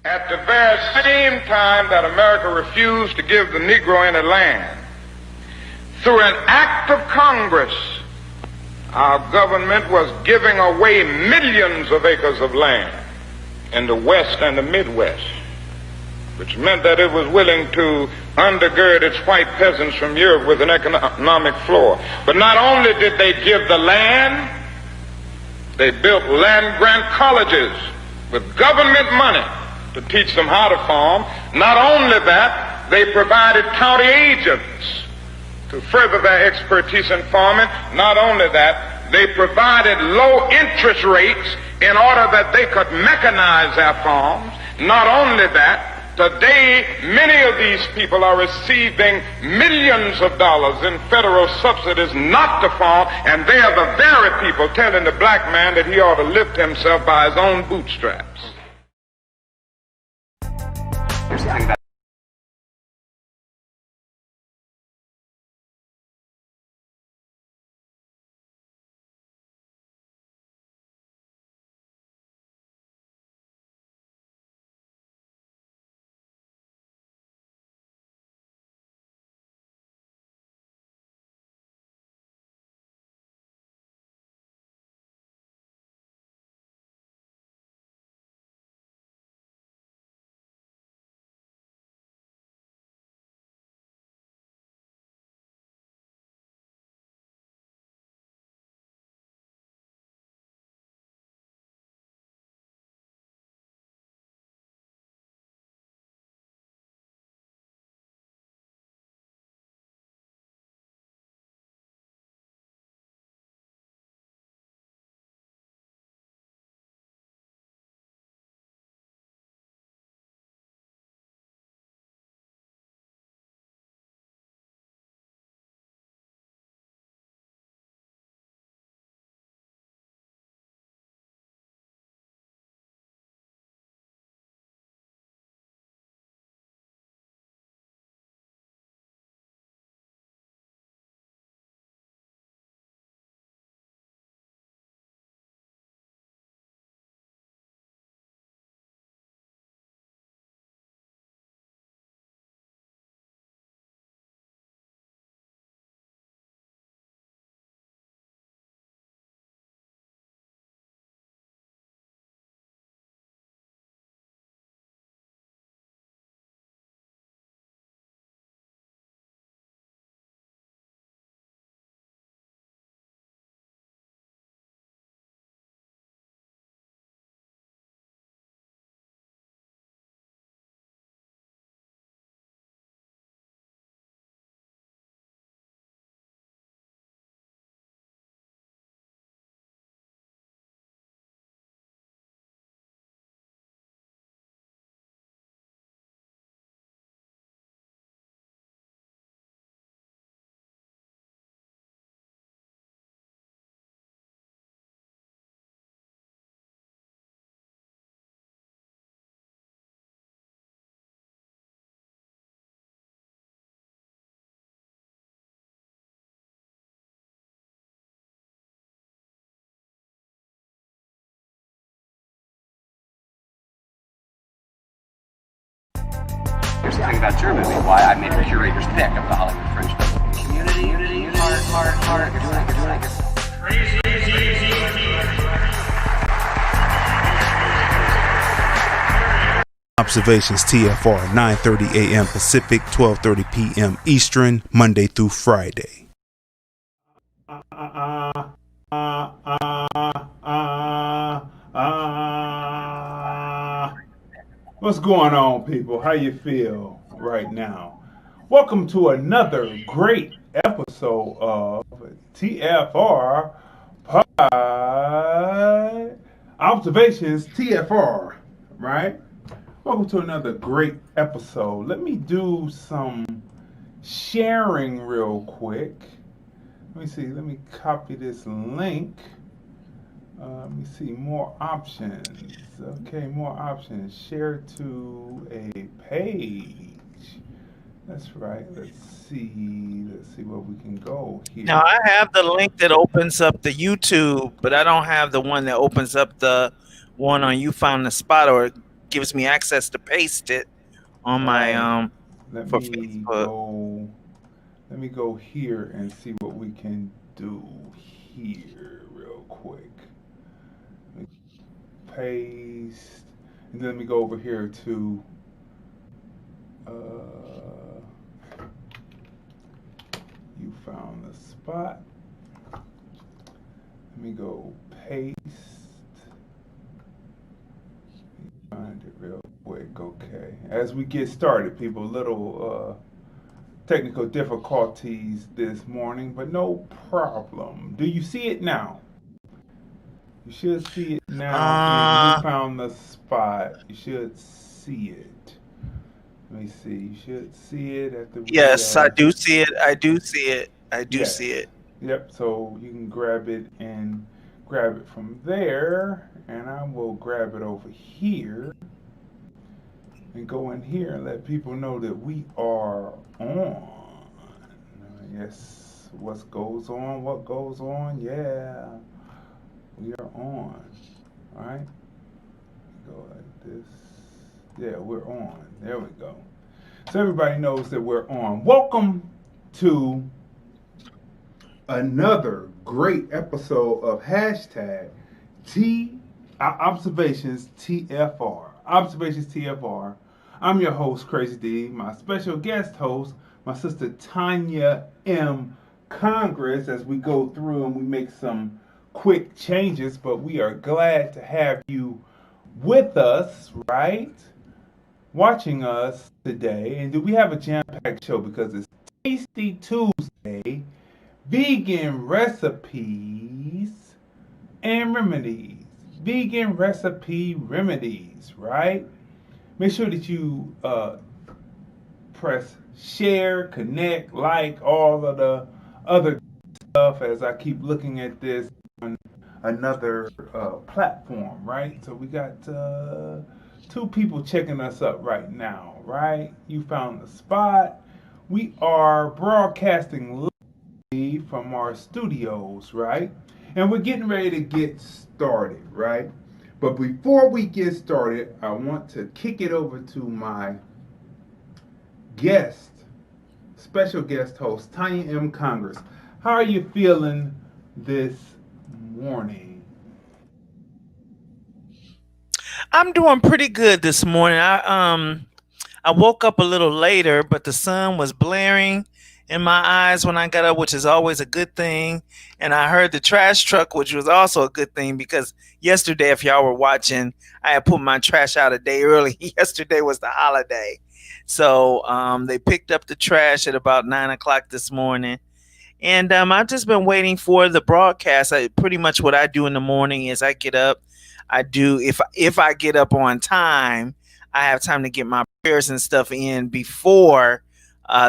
At the very same time that America refused to give the Negro any land, through an act of Congress, our government was giving away millions of acres of land in the West and the Midwest, which meant that it was willing to undergird its white peasants from Europe with an economic floor. But not only did they give the land, they built land-grant colleges with government money to teach them how to farm. Not only that, they provided county agents to further their expertise in farming. Not only that, they provided low interest rates in order that they could mechanize their farms. Not only that, today, many of these people are receiving millions of dollars in federal subsidies not to farm, and they are the very people telling the black man that he ought to lift himself by his own bootstraps. Here's the thing about Germany, why I made a curator's pick of the Hollywood Fringe. Community, heart, you're doing, I guess. Observations TFR, 9:30 a.m. Pacific, 12:30 p.m. Eastern, Monday through Friday. What's going on, people? How you feel right now? Welcome to another great episode of TFR Pod Observations TFR, right? Welcome to another great episode. Let me do some sharing real quick. Let me see. Let me copy this link. Let me see. More options. Okay, more options. Share to a page. That's right. Let's see. Let's see where we can go here. Now, I have the link that opens up the YouTube, but I don't have the one that opens up the one on You Found the Spot or gives me access to paste it on my Let for me Facebook. let me go here and see what we can do here real quick. Paste, and then let me go over here to you found the spot. Let me go paste. Find it real quick. Okay. As we get started, people, little technical difficulties this morning, but no problem. Do you see it now? You should see it now. You found the spot. You should see it. Let me see. You should see it at the Yes, I do see it. I do see it. I do Yes. see it. Yep. So you can grab it from there, and I will grab it over here and go in here and let people know that we are on. Yes. What goes on? Yeah. We are on. All right. Go like this. Yeah, we're on. There we go. So everybody knows that we're on. Welcome to another great episode of hashtag Observations TFR. Observations TFR. I'm your host, Crazy D. My special guest host, my sister Tonya M. Congress, as we go through and we make some quick changes, but we are glad to have you with us, right? Watching us today. And do we have a jam-packed show because it's Tasty Tuesday, vegan recipes and remedies. Vegan recipe remedies, right? Make sure that you press share, connect, like, all of the other stuff as I keep looking at this on another platform, right? So we got 2 people checking us up right now, right? You found the spot. We are broadcasting live from our studios, right? And we're getting ready to get started, right? But before we get started, I want to kick it over to my special guest host, Tonya M. Congress. How are you feeling this morning? I'm doing pretty good this morning. I woke up a little later, but the sun was blaring in my eyes when I got up, which is always a good thing. And I heard the trash truck, which was also a good thing because yesterday, if y'all were watching, I had put my trash out a day early. Yesterday was the holiday. So they picked up the trash at about 9 o'clock this morning. And I've just been waiting for the broadcast. Pretty much what I do in the morning is I get up. If I get up on time, I have time to get my prayers and stuff in before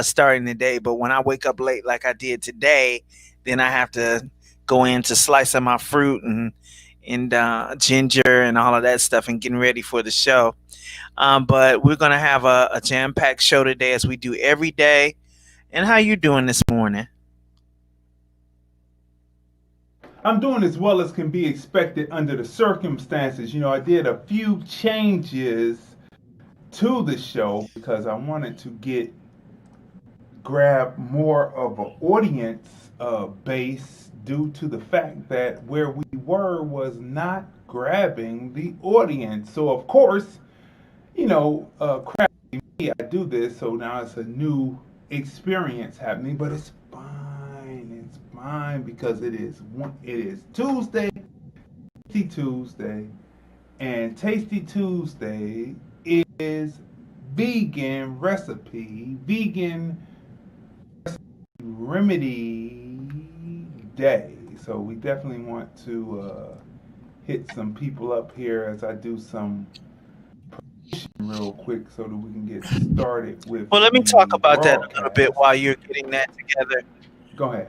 starting the day. But when I wake up late like I did today, then I have to go in to slice up my fruit and ginger and all of that stuff and getting ready for the show. But we're going to have a jam-packed show today as we do every day. And how you doing this morning? I'm doing as well as can be expected under the circumstances. You know, I did a few changes to the show because I wanted to grab more of an audience base due to the fact that where we were was not grabbing the audience. So of course, you know, crap me, I do this, so now it's a new experience happening, but it's fine. It's fine because it is Tuesday, Tasty Tuesday, and Tasty Tuesday is vegan recipe remedy day. So we definitely want to hit some people up here as I do some promotion real quick so that we can get started with. Well, let me talk about that a little bit while you're getting that together. Go ahead.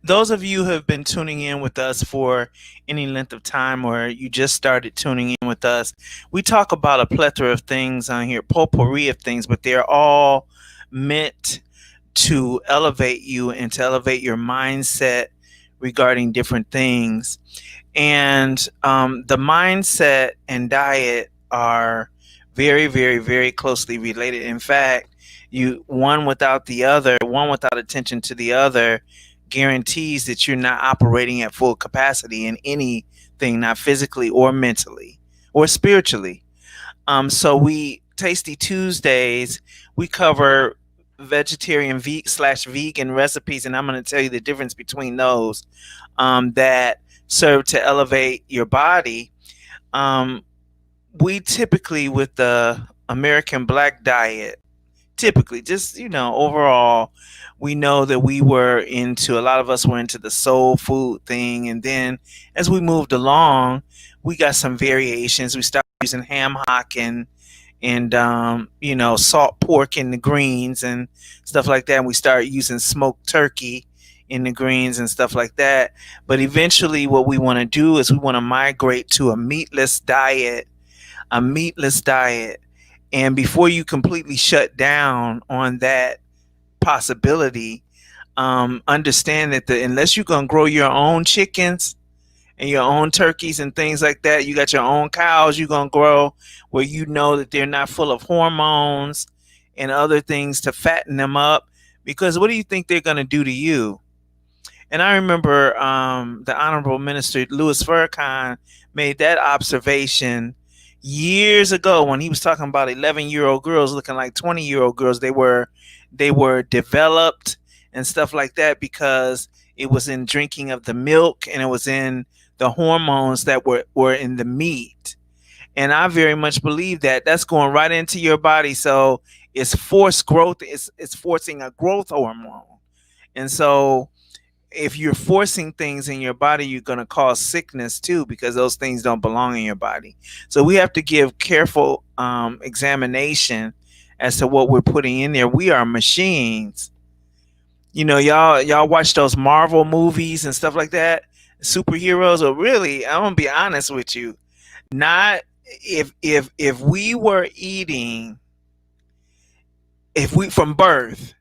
Those of you who have been tuning in with us for any length of time or you just started tuning in with us, we talk about a plethora of things on here, potpourri of things, but they're all meant to elevate you and to elevate your mindset regarding different things. And the mindset and diet are very, very, very closely related. In fact, one without the other, one without attention to the other, guarantees that you're not operating at full capacity in anything, not physically or mentally or spiritually. So we Tasty Tuesdays, we cover vegetarian slash vegan recipes, and I'm going to tell you the difference between those that serve to elevate your body. We typically, with the American Black diet, typically, just overall, we know that a lot of us were into the soul food thing, and then as we moved along, we got some variations. We started using ham hock and salt pork in the greens and stuff like that. And we started using smoked turkey in the greens and stuff like that. But eventually, what we want to do is we want to migrate to a meatless diet. And before you completely shut down on that possibility, understand that unless you're going to grow your own chickens and your own turkeys and things like that, you got your own cows you're going to grow where you know that they're not full of hormones and other things to fatten them up, because what do you think they're going to do to you? And I remember the Honorable Minister Louis Farrakhan made that observation years ago when he was talking about 11-year-old girls looking like 20-year-old girls. They were developed and stuff like that because it was in drinking of the milk and it was in the hormones that were in the meat. And I very much believe that that's going right into your body. So it's forced growth. It's forcing a growth hormone. And so if you're forcing things in your body, you're going to cause sickness too, because those things don't belong in your body. So we have to give careful examination as to what we're putting in there. We are machines. Y'all watch those Marvel movies and stuff like that, superheroes. Or really, I'm gonna be honest with you, not if we were eating, from birth,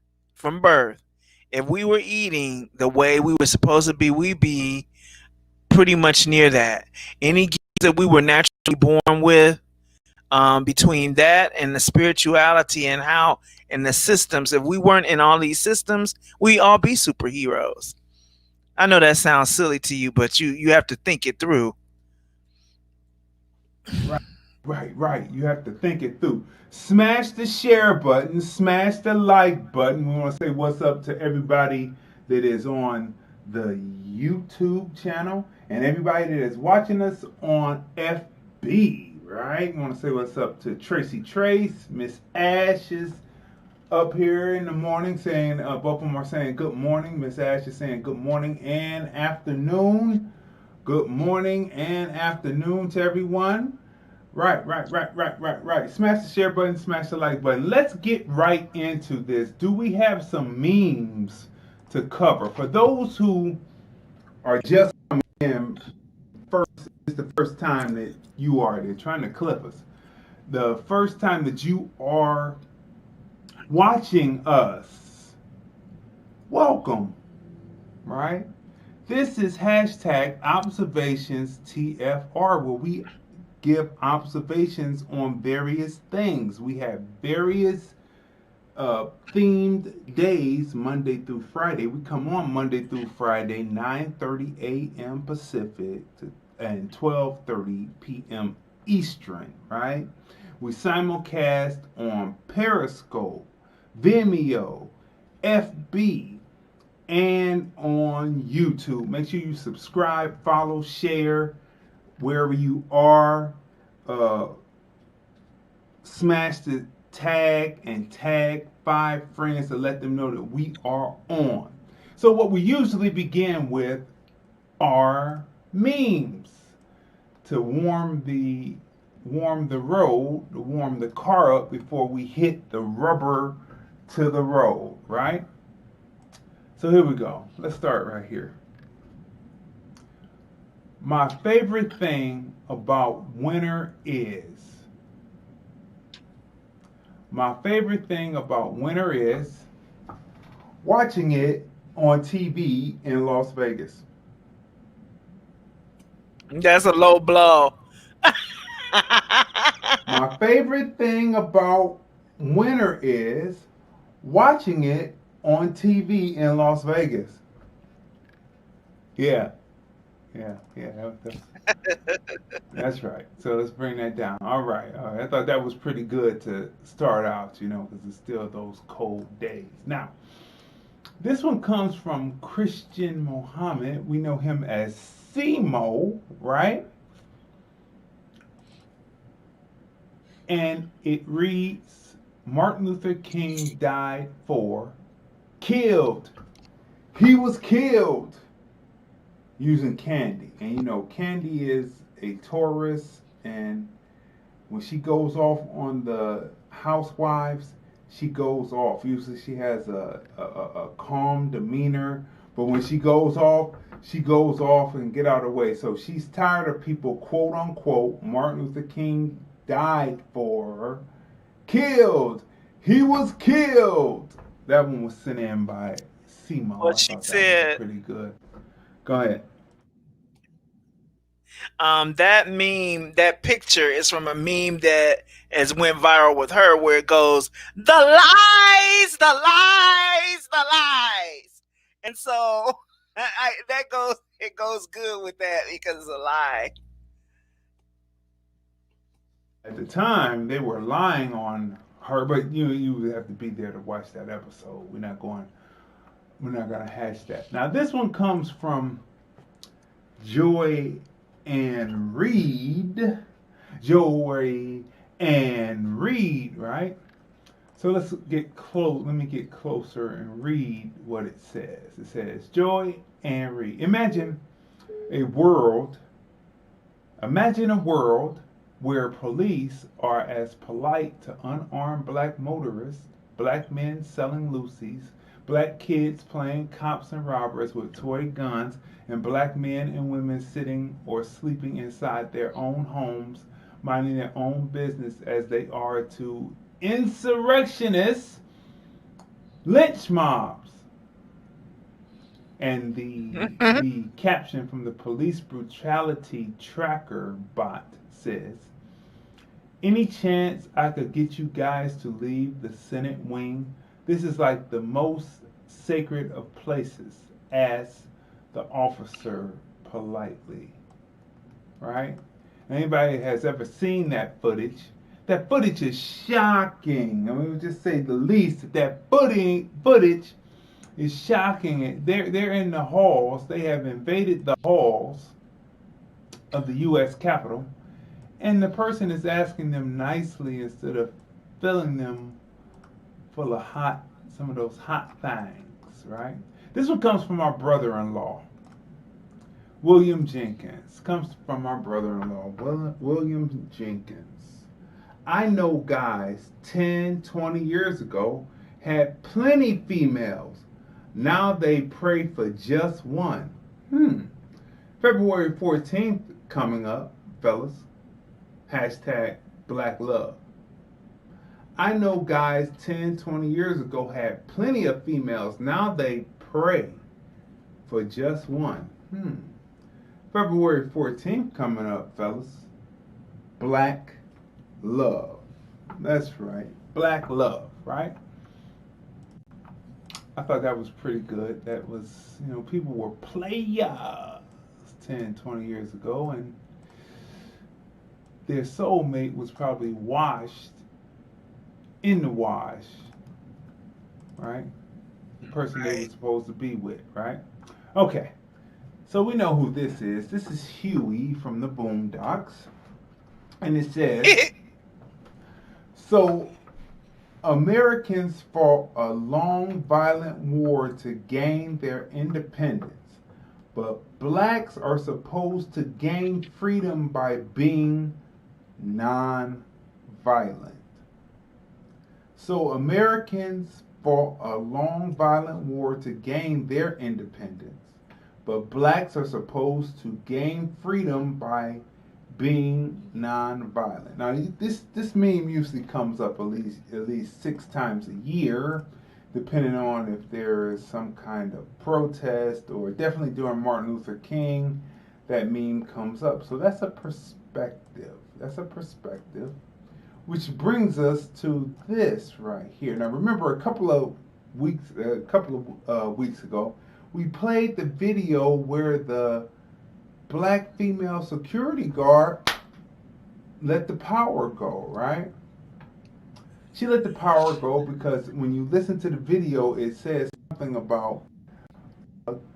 if we were eating the way we were supposed to be, we'd be pretty much near that. Any gifts that we were naturally born with, between that and the spirituality and the systems, if we weren't in all these systems, we all be superheroes. I know that sounds silly to you, but you have to think it through. Right. You have to think it through. Smash the share button, smash the like button. We want to say what's up to everybody that is on the YouTube channel and everybody that is watching us on FB, right? We want to say what's up to Tracy Trace, Miss Ash is up here in the morning saying, both of them are saying good morning. Miss Ash is saying good morning and afternoon. Good morning and afternoon to everyone. Right. Smash the share button, smash the like button. Let's get right into this. Do we have some memes to cover? For those who are just coming in, it's the first time that they're trying to clip us. The first time that you are watching us, welcome, right? This is hashtag observations TFR, where we give observations on various things. We have various themed days, Monday through Friday. We come on Monday through Friday, 9:30 a.m. Pacific and 12:30 p.m. Eastern, right? We simulcast on Periscope, Vimeo, FB, and on YouTube. Make sure you subscribe, follow, share wherever you are. Smash the tag and tag 5 friends to let them know that we are on. So what we usually begin with are memes to warm the road, to warm the car up before we hit the rubber to the road, right? So here we go. Let's start right here. My favorite thing about winter is watching it on TV in Las Vegas. That's a low blow. My favorite thing about winter is watching it on TV in Las Vegas. Yeah, that's right. So let's bring that down. All right. I thought that was pretty good to start out, because it's still those cold days. Now, this one comes from Christian Mohammed. We know him as Simo, right? And it reads, Martin Luther King died for killed. He was killed using candy. And candy is a Taurus, and when she goes off on the housewives, she goes off. Usually she has a calm demeanor, but when she goes off and get out of the way. So she's tired of people, quote unquote, Martin Luther King died for killed. He was killed. That one was sent in by Simo. What she said. Pretty good. Go ahead. That meme, that picture is from a meme that has went viral with her, where it goes, the lies, the lies, the lies. And so it goes good with that because it's a lie. At the time, they were lying on her, but you would have to be there to watch that episode. We're not going to hash that. Now, this one comes from Joy and Reed. Joy and Reed, right? So let's get close. Let me get closer and read what it says. It says, Joy and Reed. Imagine a world where police are as polite to unarmed black motorists, black men selling loosies, black kids playing cops and robbers with toy guns, and black men and women sitting or sleeping inside their own homes, minding their own business, as they are to insurrectionists, lynch mobs. And the caption from the police brutality tracker bot says, any chance I could get you guys to leave the Senate wing? This is like the most sacred of places, asked the officer politely. Right? Anybody has ever seen that footage? That footage is shocking. I mean, we'll just say the least. That footage is shocking. They're in the halls. They have invaded the halls of the U.S. Capitol. And the person is asking them nicely instead of filling them full of some of those hot things, right? This one comes from our brother-in-law, William Jenkins. Comes from our brother-in-law, William Jenkins. I know guys 10, 20 years ago had plenty females. Now they pray for just one. February 14th coming up, fellas. Hashtag Black Love. I know guys 10, 20 years ago had plenty of females. Now they pray for just one. February 14th coming up, fellas. Black Love. That's right. Black Love, right? I thought that was pretty good. That was, people were players 10, 20 years ago, and their soulmate was probably washed in the wash, right? The person they were supposed to be with, right? Okay, so we know who this is. This is Huey from the Boondocks. And it says, so Americans fought a long, violent war to gain their independence, but blacks are supposed to gain freedom by being non-violent. So Americans fought a long, violent war to gain their independence, but blacks are supposed to gain freedom by being non-violent. Now, this meme usually comes up at least 6 times a year, depending on if there is some kind of protest, or definitely during Martin Luther King that meme comes up. So that's a perspective. That's a perspective. Which brings us to this right here. Now remember, a couple of weeks ago, we played the video where the black female security guard let the power go, right? She let the power go because when you listen to the video, it says something about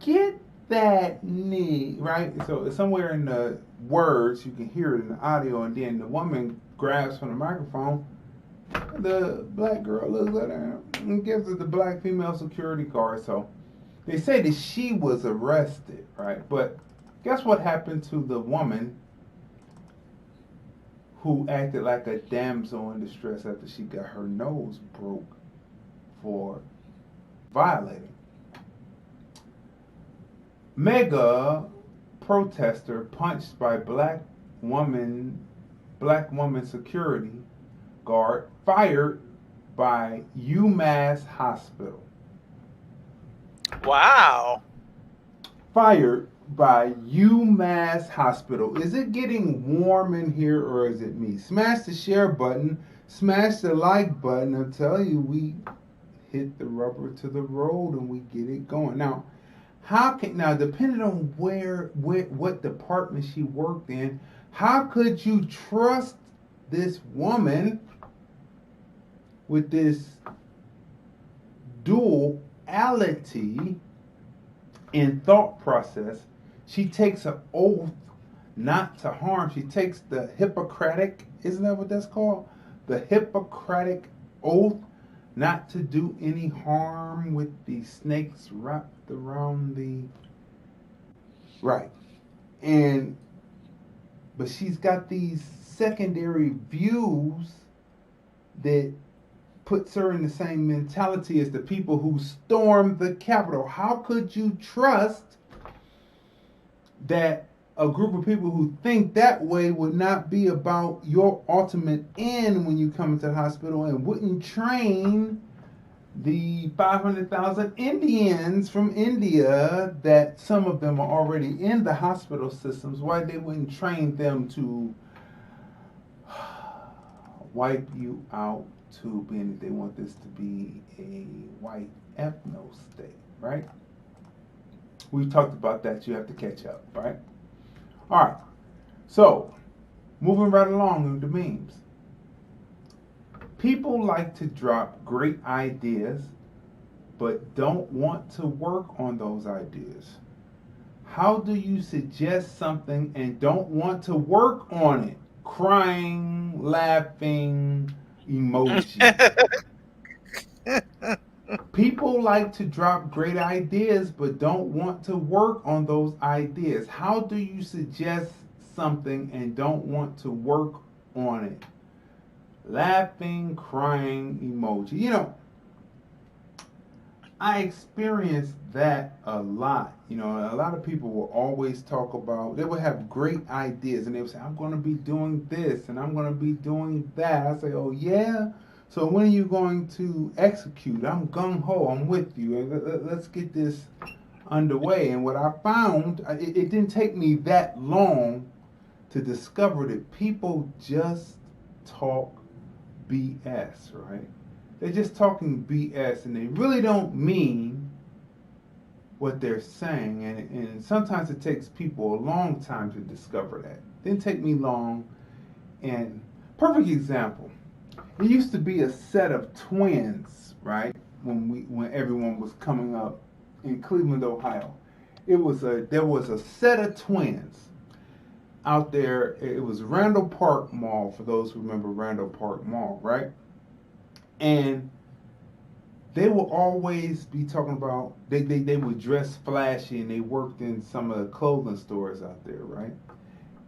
get that knee, right? So somewhere in the words, you can hear it in the audio, and then the woman grabs from the microphone. The black girl looks at her and gives it the black female security guard. So they say that she was arrested, right? But guess what happened to the woman who acted like a damsel in distress after she got her nose broke for violating? Mega protester punched by black woman security guard fired by UMass Hospital. Wow. Fired by UMass Hospital. Is it getting warm in here or is it me? Smash the share button. Smash the like button. I'll tell you, we hit the rubber to the road and we get it going. Now, depending on what department she worked in, how could you trust this woman with this duality in thought process? She takes an oath not to harm. She takes the Hippocratic, isn't that what that's called? The Hippocratic oath not to do any harm with the snakes wrapped around the... Right. But she's got these secondary views that puts her in the same mentality as the people who stormed the Capitol. How could you trust that a group of people who think that way would not be about your ultimate end when you come into the hospital and wouldn't train the 500,000 Indians from India that some of them are already in the hospital systems? Why they wouldn't train them to wipe you out to being that they want this to be a white ethno state, right? We've talked about that. You have to catch up, right? All right. So, moving right along with the memes. People like to drop great ideas, but don't want to work on those ideas. How do you suggest something and don't want to work on it? Crying, laughing, emoji. People like to drop great ideas but don't want to work on those ideas. How do you suggest something and don't want to work on it? Laughing, crying, emoji. You know, I experienced that a lot. You know, a lot of people will always talk about, they would have great ideas and they would say, I'm going to be doing this and I'm going to be doing that. I say, oh yeah? So when are you going to execute? I'm gung-ho, I'm with you. Let's get this underway. And what I found, it didn't take me that long to discover that people just talk BS, right? They're just talking BS and they really don't mean what they're saying. And sometimes it takes people a long time to discover that. It didn't take me long. And perfect example. It used to be a set of twins, right? When everyone was coming up in Cleveland, Ohio. There was a set of twins out there. It was Randall Park Mall, for those who remember Randall Park Mall, right? And they will always be talking about, they would dress flashy and they worked in some of the clothing stores out there, right?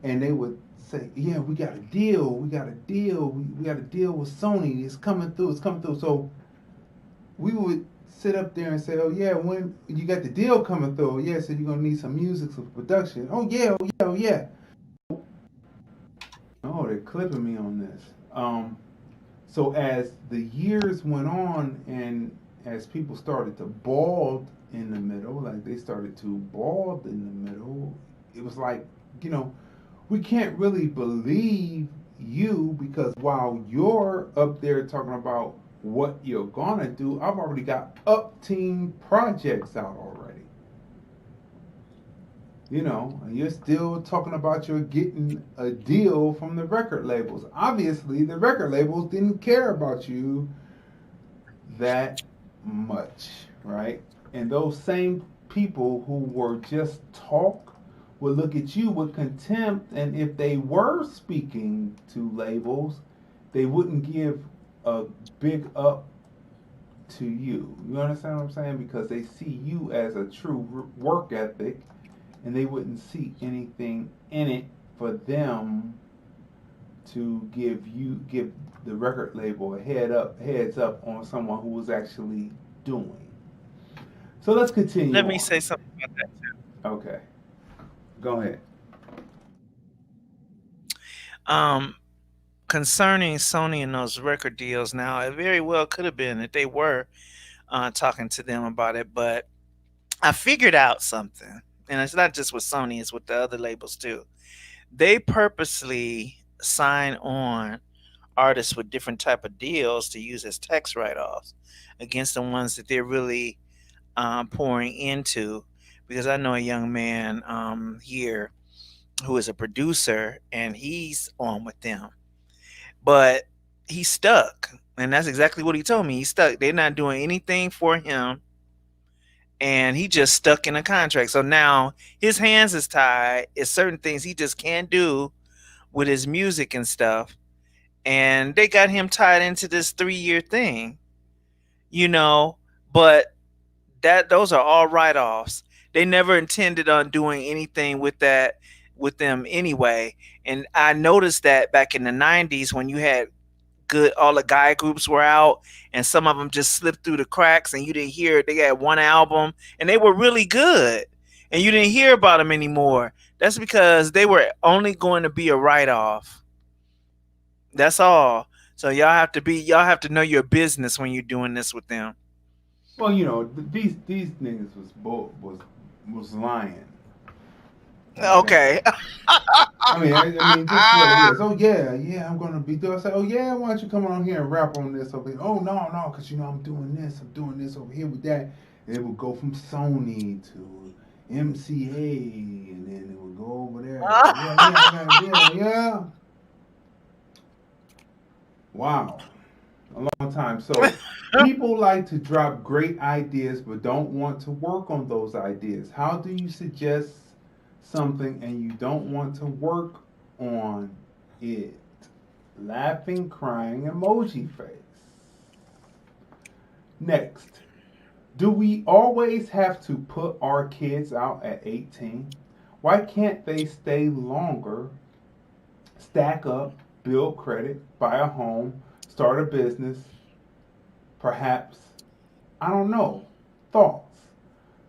And they would say, yeah, we got a deal with Sony, it's coming through. So we would sit up there and say, oh yeah, when you got the deal coming through, yeah, so you're gonna need some music, some production. Oh yeah. Oh, they're clipping me on this. So as the years went on and as people started to bald in the middle, like they started to bald in the middle, it was like, we can't really believe you because while you're up there talking about what you're gonna do, I've already got up-team projects out already. And you're still talking about you're getting a deal from the record labels. Obviously, the record labels didn't care about you that much, right? And those same people who were just talk would look at you with contempt, and if they were speaking to labels, they wouldn't give a big up to you. You understand what I'm saying? Because they see you as a true work ethic, and they wouldn't see anything in it for them to give the record label a heads up on someone who was actually doing. So let's continue. Let me on. say something about that too. Okay. Go ahead. Concerning Sony and those record deals, now it very well could have been that they were talking to them about it, but I figured out something, and it's not just with Sony; it's with the other labels too. They purposely sign on artists with different type of deals to use as tax write-offs against the ones that they're really pouring into. Because I know a young man here who is a producer, and he's on with them, but he's stuck, and that's exactly what he told me. He's stuck. They're not doing anything for him, and he just stuck in a contract. So now his hands is tied. It's certain things he just can't do with his music and stuff, and they got him tied into this 3-year thing, but those are all write-offs. They never intended on doing anything with them anyway. And I noticed that back in the 90s when you had all the guy groups were out, and some of them just slipped through the cracks and you didn't hear it. They had one album and they were really good and you didn't hear about them anymore. That's because they were only going to be a write-off. That's all. So y'all have to know your business when you're doing this with them. Well, these niggas was lying. Okay. I mean, just what it is. Oh yeah, I'm gonna be doing. I say, oh yeah, why don't you come on here and rap on this over here? Oh no, because I'm doing this over here with that, and it would go from Sony to MCA, and then it would go over there. Yeah. Wow, a long time. So people like to drop great ideas, but don't want to work on those ideas. How do you suggest something and you don't want to work on it? Laughing, crying emoji face. Next, do we always have to put our kids out at 18? Why can't they stay longer, stack up, build credit, buy a home, start a business, perhaps? I don't know. Thoughts?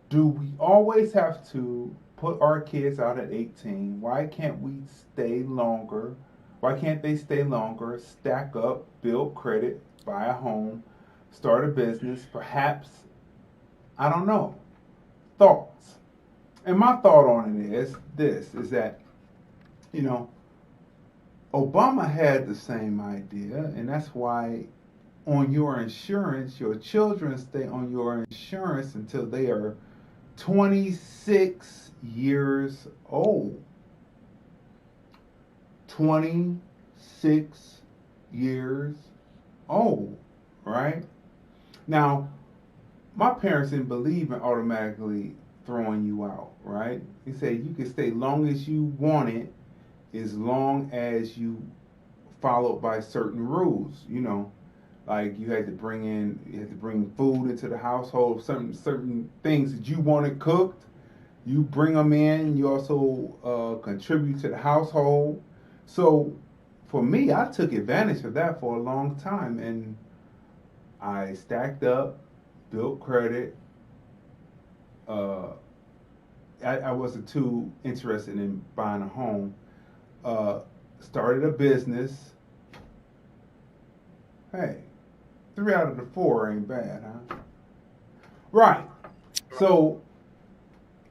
Do we always have to put our kids out at 18? Why can't we stay longer? Why can't they stay longer, stack up, build credit, buy a home, start a business, perhaps? I don't know. Thoughts? And my thought on it is this, is that, Obama had the same idea, and that's why on your insurance, your children stay on your insurance until they are 26 years old. 26 years old, right? Now, my parents didn't believe in automatically throwing you out, right? They said you can stay long as you want it, as long as you followed by certain rules, like you had to bring food into the household, certain things that you wanted cooked, you bring them in. You also contribute to the household. So for me, I took advantage of that for a long time, and I stacked up, built credit. I wasn't too interested in buying a home. Started a business. Hey, 3 out of the 4 ain't bad, huh? Right. So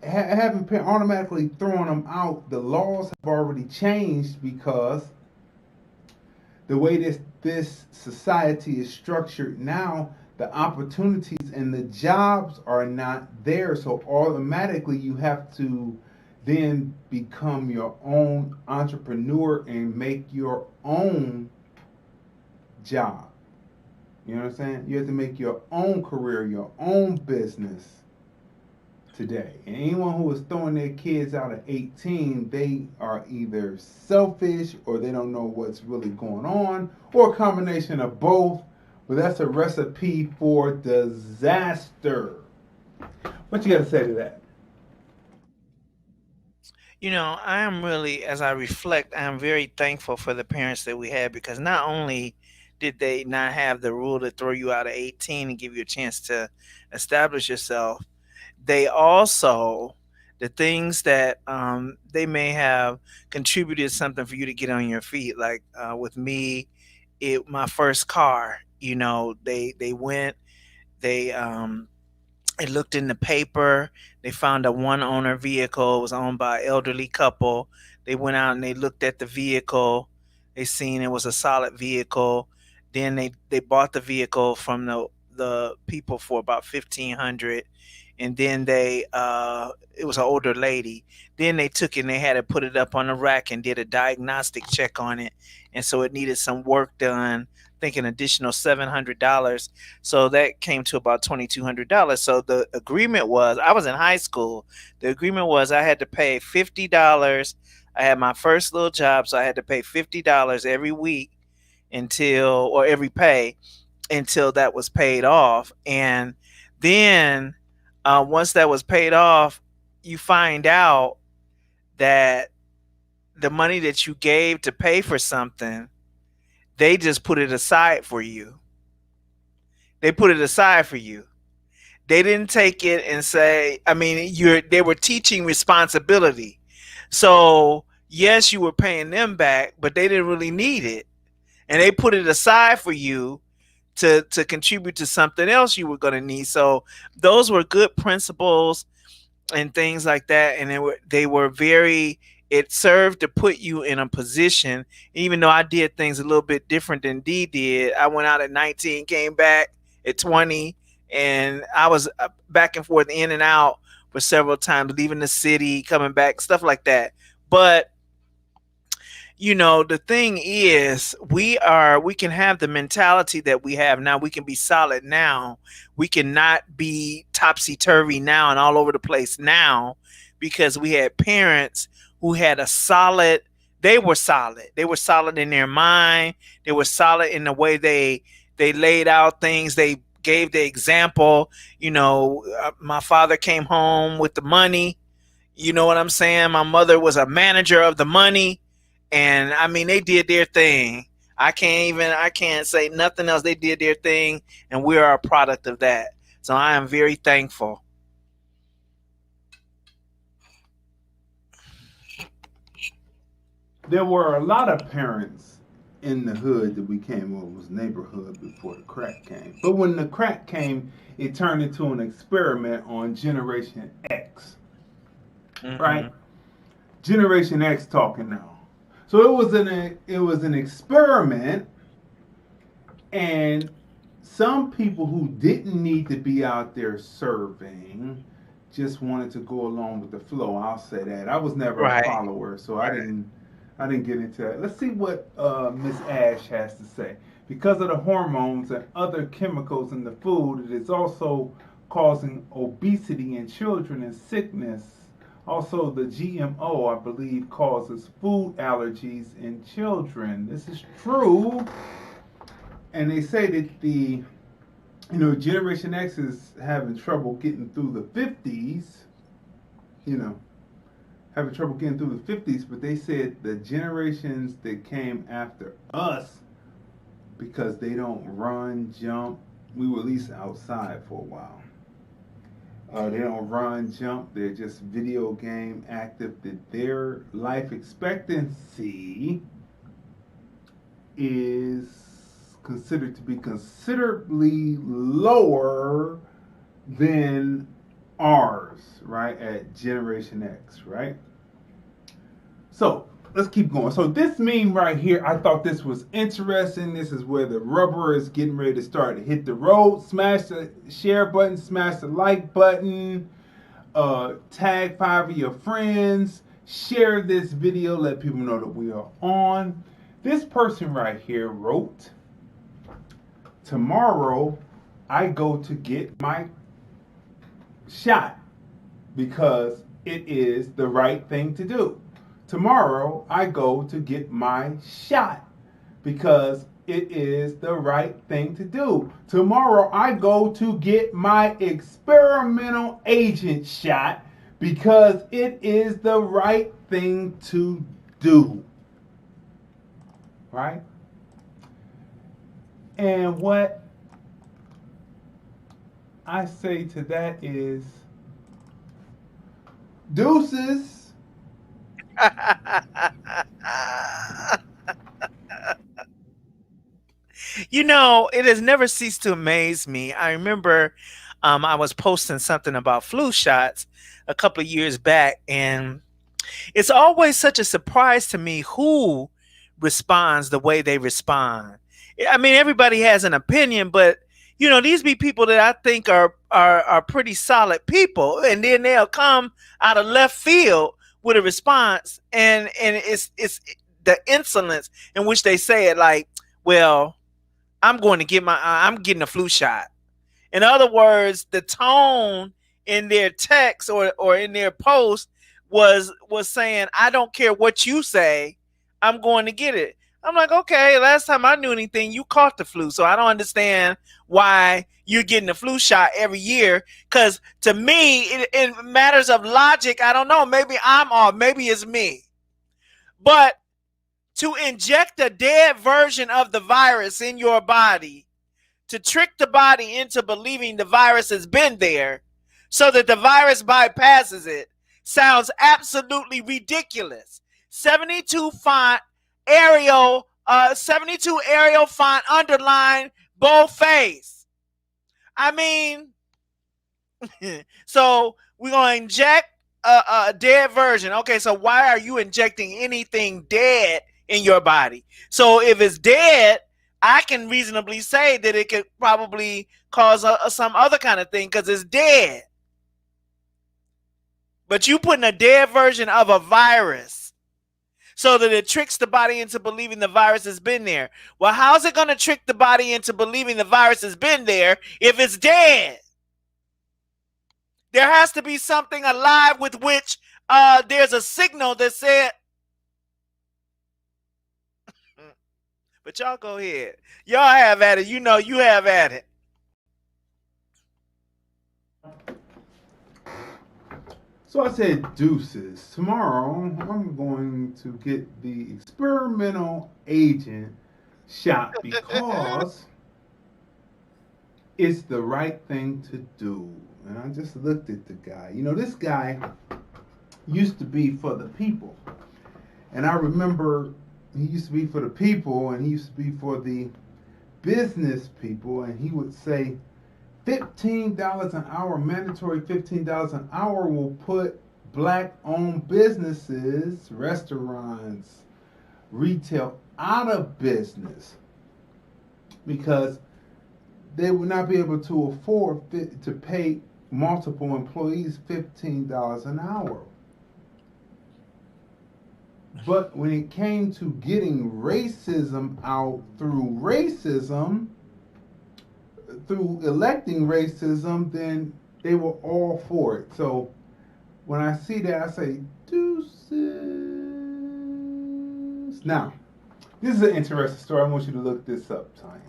having automatically throwing them out. The laws have already changed because the way this society is structured now, the opportunities and the jobs are not there. So automatically you have to then become your own entrepreneur and make your own job. You know what I'm saying? You have to make your own career, your own business today. And anyone who is throwing their kids out at 18, they are either selfish or they don't know what's really going on, or a combination of both. But that's a recipe for disaster. What you got to say to that? You know, I am really, as I reflect, I am very thankful for the parents that we had, because not only did they not have the rule to throw you out at 18 and give you a chance to establish yourself, they also, the things that they may have contributed something for you to get on your feet. Like with me, my first car, you know, they went, they I looked in the paper. They found a one owner vehicle. It was owned by an elderly couple. They went out and they looked at the vehicle. They seen it was a solid vehicle. Then they bought the vehicle from the people for about 1,500. And then it was an older lady. Then they took it and they had to put it up on the rack and did a diagnostic check on it. And so it needed some work done. I think an additional $700. So that came to about $2,200. So the agreement was, I was in high school. The agreement was I had to pay $50. I had my first little job, so I had to pay $50 every week or every pay until that was paid off. And then once that was paid off, you find out that the money that you gave to pay for something, they just put it aside for you. They put it aside for you. They didn't take it and say, I mean, they were teaching responsibility. So yes, you were paying them back, but they didn't really need it. And they put it aside for you to contribute to something else you were going to need. So those were good principles and things like that. And they were very, it served to put you in a position, even though I did things a little bit different than Dee did. I went out at 19, came back at 20, and I was back and forth, in and out for several times, leaving the city, coming back, stuff like that. But you know, the thing is, we can have the mentality that we have now. We can be solid now. We cannot be topsy-turvy now and all over the place now, because we had parents who had they were solid. They were solid in their mind. They were solid in the way they laid out things. They gave the example. You know, my father came home with the money. You know what I'm saying? My mother was a manager of the money. And I mean, they did their thing. I can't say nothing else. They did their thing, and we are a product of that. So I am very thankful. There were a lot of parents in the hood that we came over, was neighborhood before the crack came. But when the crack came, it turned into an experiment on Generation X. Mm-hmm. Right? Generation X talking now. So it was an experiment, and some people who didn't need to be out there serving just wanted to go along with the flow. I'll say that. I was never a follower, so I didn't get into that. Let's see what Miss Ash has to say. Because of the hormones and other chemicals in the food, it is also causing obesity in children and sickness. Also, the GMO, I believe, causes food allergies in children. This is true. And they say that Generation X is having trouble getting through the 50s. Having trouble getting through the 50s, but they said the generations that came after us, because they don't run, jump, we were at least outside for a while. They don't run, jump, they're just video game active, that their life expectancy is considered to be considerably lower than ours, right, at Generation X, right? So let's keep going. So this meme right here, I thought this was interesting. This is where the rubber is getting ready to start to hit the road. Smash the share button, smash the like button, tag 5 of your friends, share this video, let people know that we are on. This person right here wrote, tomorrow I go to get my shot because it is the right thing to do. Tomorrow I go to get my shot because it is the right thing to do. Tomorrow I go to get my experimental agent shot because it is the right thing to do. Right? And what I say to that is, deuces. You know, it has never ceased to amaze me. I remember I was posting something about flu shots a couple of years back, and it's always such a surprise to me who responds the way they respond. I mean, everybody has an opinion, but you know, these be people that I think are pretty solid people, and then they'll come out of left field with a response, and it's the insolence in which they say it, like, well, I'm getting a flu shot. In other words, the tone in their text or in their post was saying, I don't care what you say, I'm going to get it. I'm like, okay, last time I knew anything, you caught the flu. So I don't understand why you're getting the flu shot every year. Because to me, in matters of logic, I don't know. Maybe I'm off. Maybe it's me. But to inject a dead version of the virus in your body, to trick the body into believing the virus has been there so that the virus bypasses it, sounds absolutely ridiculous. 72 Arial font underline boldface. I mean, so we're going to inject a dead version. Okay, so why are you injecting anything dead in your body? So if it's dead, I can reasonably say that it could probably cause some other kind of thing because it's dead. But you putting a dead version of a virus so that it tricks the body into believing the virus has been there. Well, how's it going to trick the body into believing the virus has been there if it's dead? There has to be something alive with which there's a signal that said, but y'all go ahead. Y'all have at it. You know you have at it. So I said, deuces. Tomorrow, I'm going to get the experimental agent shot because it's the right thing to do. And I just looked at the guy. You know, this guy used to be for the people. And I remember he used to be for the people, and he used to be for the business people, and he would say, $15 an hour, mandatory $15 an hour will put black-owned businesses, restaurants, retail out of business because they would not be able to afford to pay multiple employees $15 an hour. But when it came to getting racism out through racism, through electing racism, then they were all for it. So when I see that, I say, deuces. Now, this is an interesting story. I want you to look this up, Tonya.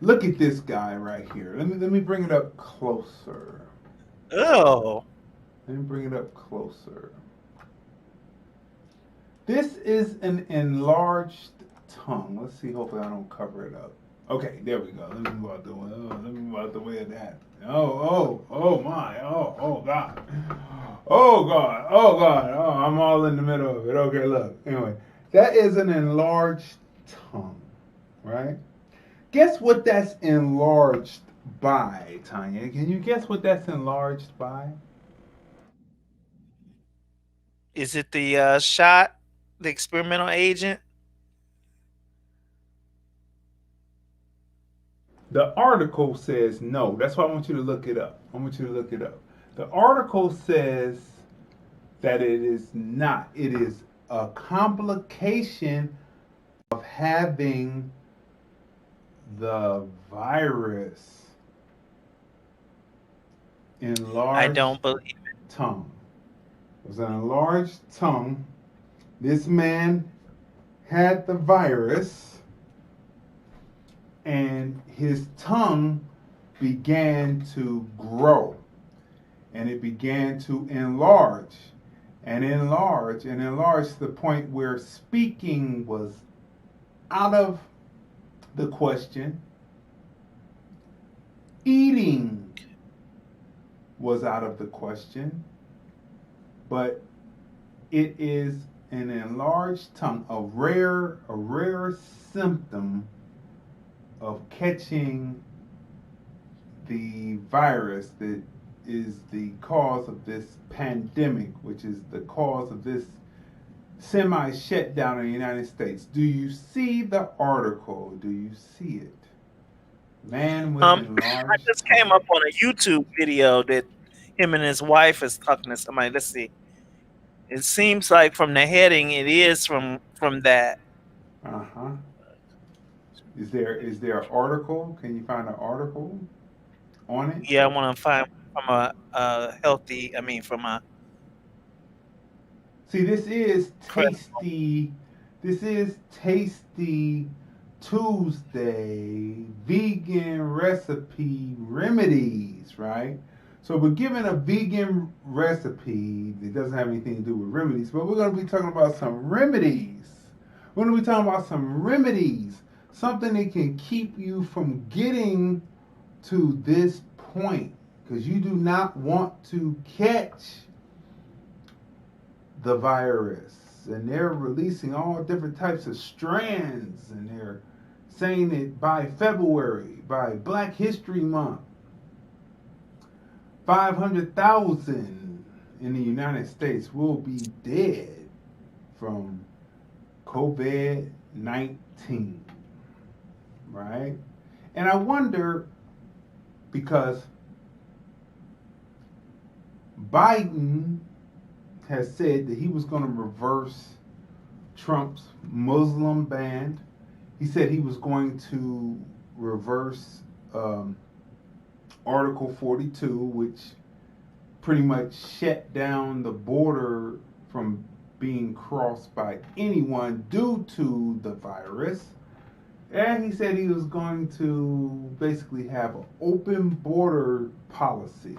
Look at this guy right here. Let me bring it up closer. Oh. Let me bring it up closer. This is an enlarged tongue. Let's see, hopefully I don't cover it up. Okay, there we go. Let me move out the way. Let me move out the way of that. Oh my. Oh God. Oh God. Oh, I'm all in the middle of it. Okay, look. Anyway, that is an enlarged tongue, right? Guess what that's enlarged by, Tonya? Can you guess what that's enlarged by? Is it the shot, the experimental agent? The article says no. That's why I want you to look it up. I want you to look it up. The article says that it is not. It is a complication of having the virus enlarged I don't believe it. tongue. It was an enlarged tongue. This man had the virus, and his tongue began to grow, and it began to enlarge and enlarge and enlarge to the point where speaking was out of the question. Eating was out of the question, but it is an enlarged tongue, a rare symptom of catching the virus that is the cause of this pandemic, which is the cause of this semi-shutdown in the United States. Do you see the article? Do you see it? Man with enlarged I just came up on a YouTube video that him and his wife is talking to somebody. Let's see. It seems like from the heading, it is from that. Uh-huh. Is there an article? Can you find an article on it? Yeah, I want to find from a healthy. I mean, from a. See, this is tasty. This is Tasty Tuesday vegan recipe remedies, right? So we're given a vegan recipe that doesn't have anything to do with remedies, but we're going to be talking about some remedies. We're going to be talking about some remedies, something that can keep you from getting to this point, because you do not want to catch the virus. And they're releasing all different types of strands, and they're saying that by February, by Black History Month, 500,000 in the United States will be dead from COVID-19, right? And I wonder, because Biden has said that he was going to reverse Trump's Muslim ban. He said he was going to reverse Article 42, which pretty much shut down the border from being crossed by anyone due to the virus. And he said he was going to basically have an open border policy.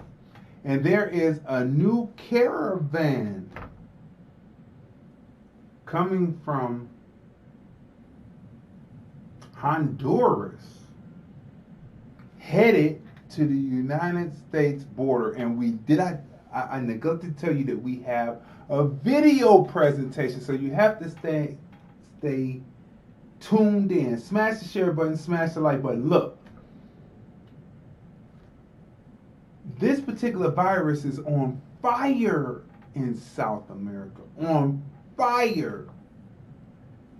And there is a new caravan coming from Honduras, headed to the United States border. And I neglected to tell you that we have a video presentation. So you have to stay tuned in. Smash the share button, smash the like button. Look. This particular virus is on fire in South America. On fire.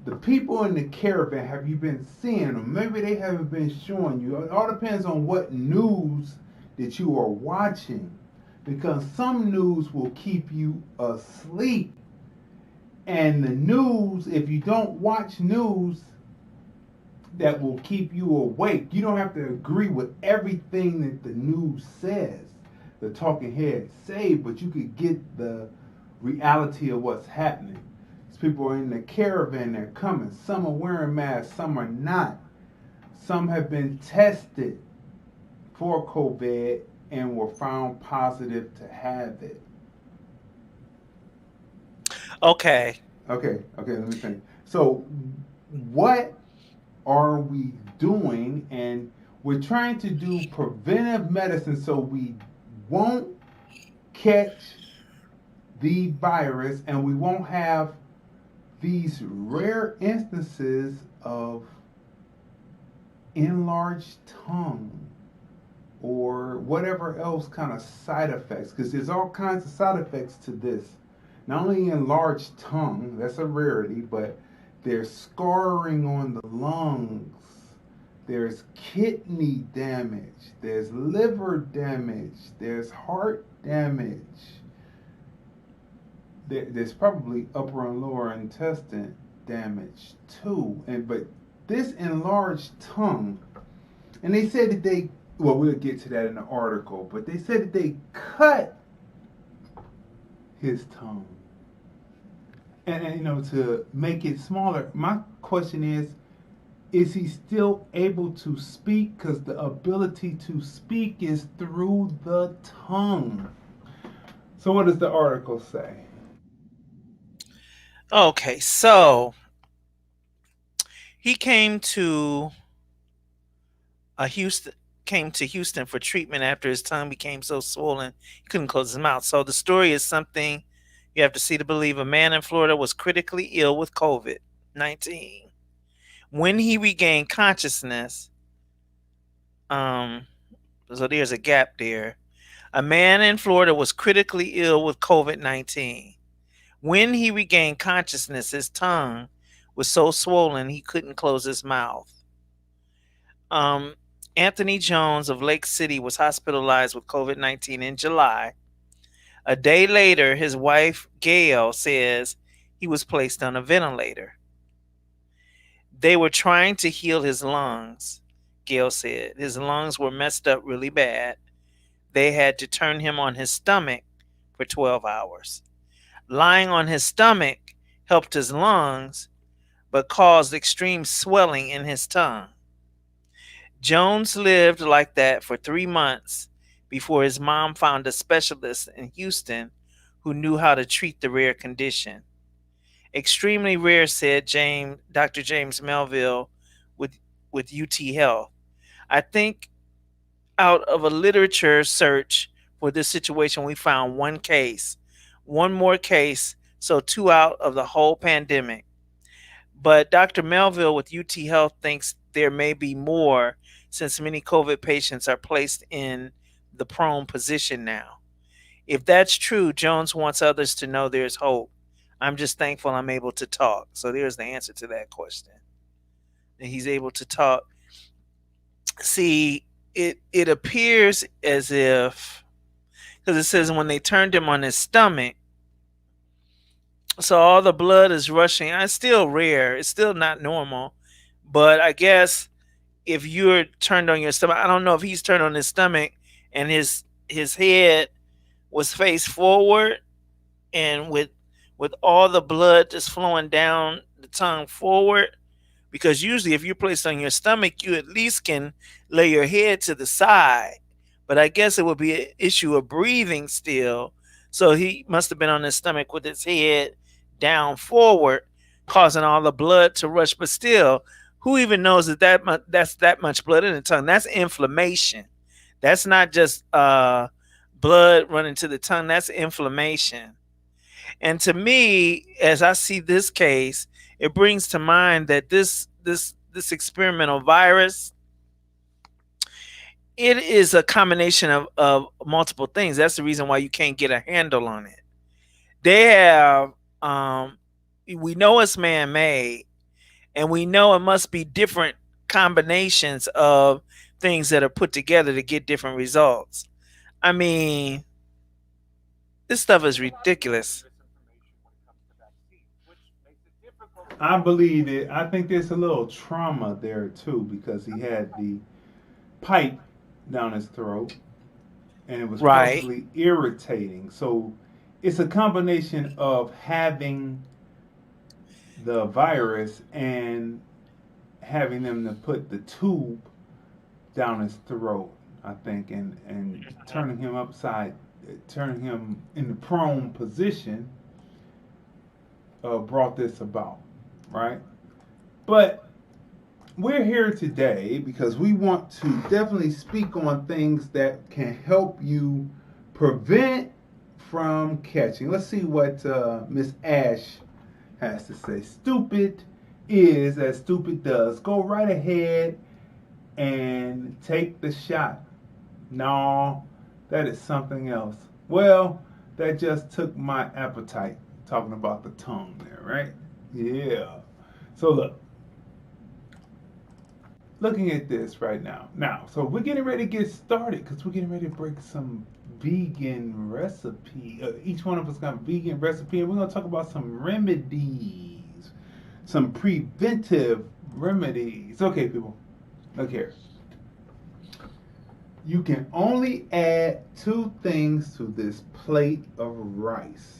The people in the caravan, have you been seeing them? Maybe they haven't been showing you. It all depends on what news that you are watching. Because some news will keep you asleep. And the news, if you don't watch news that will keep you awake, you don't have to agree with everything that the news says, the talking heads say, but you could get the reality of what's happening. These people are in the caravan, they're coming. Some are wearing masks, some are not. Some have been tested for COVID and were found positive to have it. Okay, let me finish. So what are we doing? And we're trying to do preventive medicine so we won't catch the virus and we won't have these rare instances of enlarged tongue or whatever else kind of side effects, because there's all kinds of side effects to this. Not only enlarged tongue, that's a rarity, but there's scarring on the lungs, there's kidney damage, there's liver damage, there's heart damage, there's probably upper and lower intestine damage too. But this enlarged tongue, and they said that we'll get to that in the article, but they said that they cut his tongue. And to make it smaller. My question is he still able to speak? Because the ability to speak is through the tongue. So what does the article say? Okay, so he came to Houston for treatment after his tongue became so swollen he couldn't close his mouth. So the story is something you have to see to believe. A man in Florida was critically ill with COVID-19. When he regained consciousness, so there's a gap there. A man in Florida was critically ill with COVID-19. When he regained consciousness, his tongue was so swollen he couldn't close his mouth. Anthony Jones of Lake City was hospitalized with COVID-19 in July. A day later, his wife, Gail, says he was placed on a ventilator. They were trying to heal his lungs, Gail said. His lungs were messed up really bad. They had to turn him on his stomach for 12 hours. Lying on his stomach helped his lungs, but caused extreme swelling in his tongue. Jones lived like that for 3 months before his mom found a specialist in Houston who knew how to treat the rare condition. Extremely rare, said Dr. James Melville with UT Health. I think out of a literature search for this situation, we found one more case, so 2 out of the whole pandemic. But Dr. Melville with UT Health thinks there may be more, since many COVID patients are placed in the prone position now. If that's true, Jones wants others to know there's hope. I'm just thankful I'm able to talk. So there's the answer to that question. And he's able to talk. See, it appears as if, because it says when they turned him on his stomach, so all the blood is rushing. It's still rare. It's still not normal. But I guess if you're turned on your stomach, I don't know if he's turned on his stomach and his head was faced forward, and with all the blood just flowing down the tongue forward, because usually if you're placed on your stomach, you at least can lay your head to the side. But I guess it would be an issue of breathing still. So he must have been on his stomach with his head down forward, causing all the blood to rush. But still, who even knows that's that much blood in the tongue? That's inflammation. That's not just blood running to the tongue. That's inflammation. And to me, as I see this case, it brings to mind that this experimental virus, it is a combination of multiple things. That's the reason why you can't get a handle on it. They have, we know it's man-made, and we know it must be different combinations of things that are put together to get different results. I mean, this stuff is ridiculous. I believe it. I think there's a little trauma there too, because he had the pipe down his throat and it was probably irritating. So it's a combination of having the virus and having them to put the tube down his throat, I think, and turning him in the prone position brought this about, right? But we're here today because we want to definitely speak on things that can help you prevent from catching. Let's see what Miss Ash has to say. Stupid is as stupid does. Go right ahead and take the shot. No, that is something else. Well, that just took my appetite. Talking about the tongue there, right? Yeah. So looking at this right now. So we're getting ready to get started because we're getting ready to break some vegan recipe. Each one of us got a vegan recipe, and we're gonna talk about some remedies, some preventive remedies. Okay, people, look here. You can only add 2 things to this plate of rice.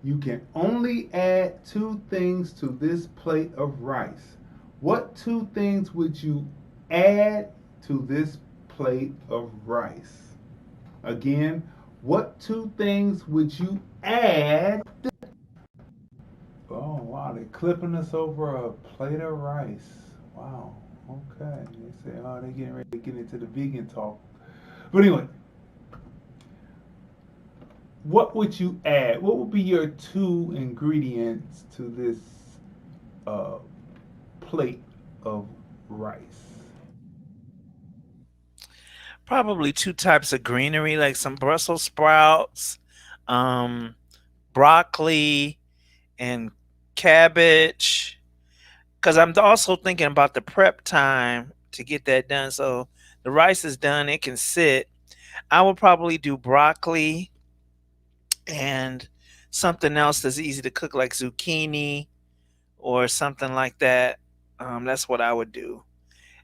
You can only add 2 things to this plate of rice. What 2 things would you add to this plate of rice? Again, what 2 things would you add? Oh, wow, they're clipping us over a plate of rice. Wow, okay. They say, oh, they're getting ready to get into the vegan talk. But anyway, what would you add? What would be your 2 ingredients to this plate of rice? Probably 2 types of greenery, like some Brussels sprouts, broccoli, and cabbage. Because I'm also thinking about the prep time to get that done. So the rice is done, it can sit. I would probably do broccoli and something else that's easy to cook, like zucchini or something like that. That's what I would do.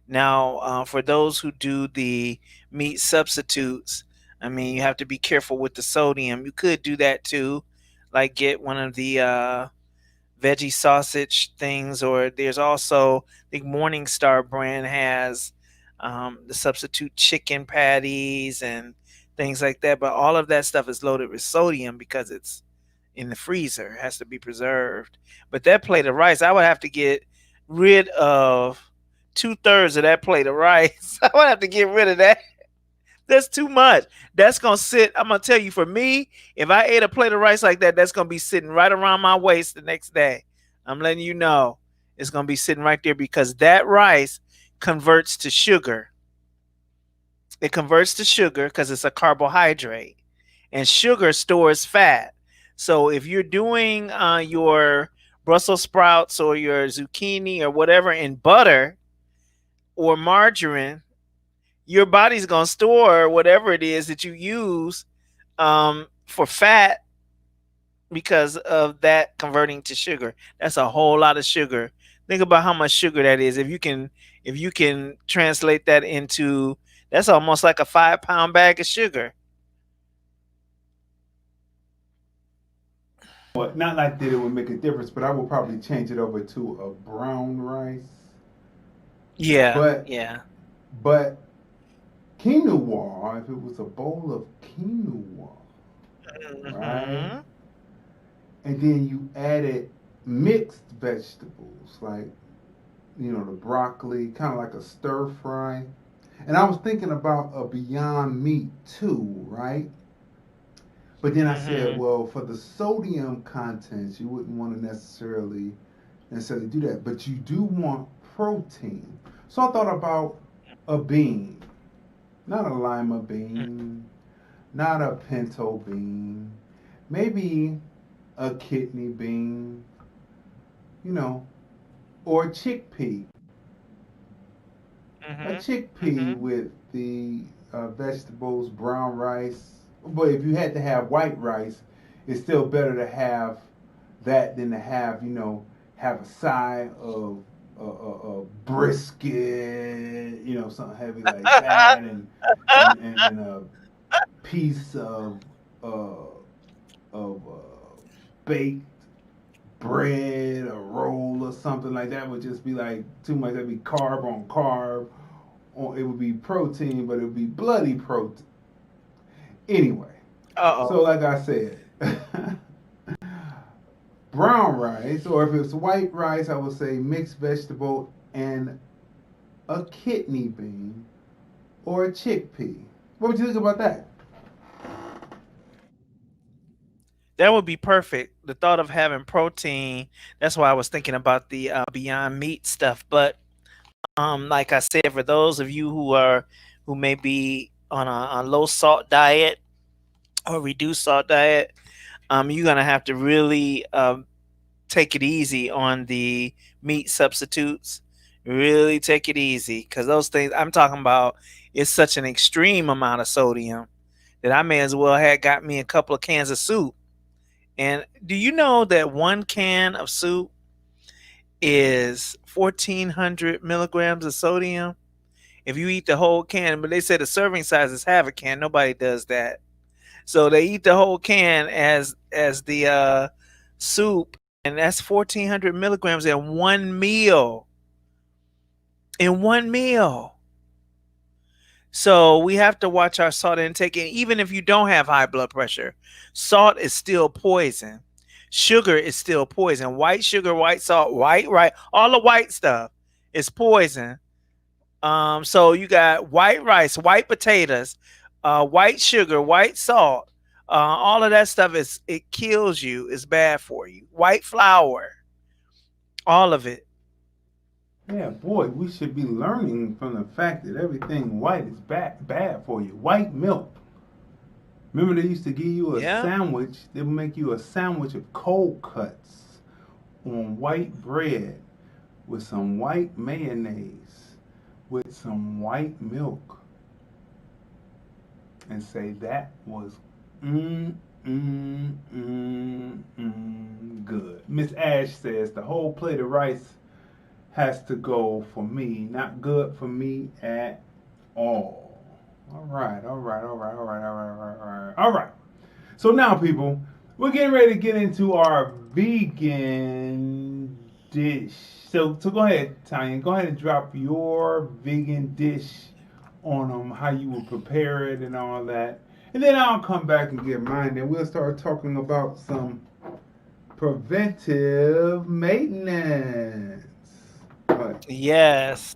Now, for those who do the meat substitutes, I mean, you have to be careful with the sodium. You could do that too, like get one of the veggie sausage things, or there's also, I think Morningstar brand has the substitute chicken patties and things like that. But all of that stuff is loaded with sodium because it's in the freezer, it has to be preserved. But that plate of rice, I would have to get rid of 2/3 of that plate of rice. I would have to get rid of that. That's too much. That's gonna sit. I'm gonna tell you, for me, if I ate a plate of rice like that, that's gonna be sitting right around my waist the next day. I'm letting you know, it's gonna be sitting right there because that rice converts to sugar. It converts to sugar because it's a carbohydrate, and sugar stores fat. So if you're doing your Brussels sprouts or your zucchini or whatever in butter or margarine, your body's gonna store whatever it is that you use for fat because of that converting to sugar. That's a whole lot of sugar. Think about how much sugar that is. If you can translate that into, that's almost like a 5-pound bag of sugar. Well, not like that it would make a difference, but I would probably change it over to a brown rice. Yeah, But yeah. but quinoa, if it was a bowl of quinoa, right? Hmm. And then you added mixed vegetables like the broccoli, kind of like a stir fry. And I was thinking about a Beyond Meat too, right? But then I said, Hmm. well, for the sodium contents, you wouldn't want to necessarily do that. But you do want protein. So I thought about a bean, not a lima bean, not a pinto bean, maybe a kidney bean, or a chickpea. A Hmm. chickpea Hmm. with the vegetables, brown rice. But if you had to have white rice, it's still better to have that than to have a side of brisket, something heavy like that, and a piece uh, of baked bread, a roll, or something like that would just be like too much. That'd be carb on carb. Or it would be protein, but it would be bloody protein. Anyway, so Uh-oh. like I said, brown rice, or if it's white rice, I would say mixed vegetable and a kidney bean or a chickpea. What would you think about that? That would be perfect. The thought of having protein, that's why I was thinking about the Beyond Meat stuff. But like I said, for those of you who may be on a low salt diet or reduced salt diet, you're gonna have to really take it easy on the meat substitutes. Really take it easy because those things I'm talking about is such an extreme amount of sodium that I may as well have got me a couple of cans of soup. And do you know that one can of soup is 1,400 milligrams of sodium? If you eat the whole can, but they say the serving size is half a can. Nobody does that. So they eat the whole can as the soup, and that's 1,400 milligrams in one meal. In one meal. So we have to watch our salt intake. And even if you don't have high blood pressure, salt is still poison. Sugar is still poison. White sugar, white salt, white rice, all the white stuff is poison. So you got white rice, white potatoes, white sugar, white salt. All of that stuff it kills you. It's bad for you. White flour, all of it. Yeah, boy, we should be learning from the fact that everything white is bad for you. White milk. Remember they used to give you a sandwich. They would make you a sandwich of cold cuts on white bread with some white mayonnaise with some white milk. And say that was good. Miss Ash says the whole plate of rice has to go for me. Not good for me at all. All right. So now, people, we're getting ready to get into our vegan dish. So go ahead, Tonya. Go ahead and drop your vegan dish on them, how you will prepare it and all that. And then I'll come back and get mine. And we'll start talking about some preventive maintenance. Yes.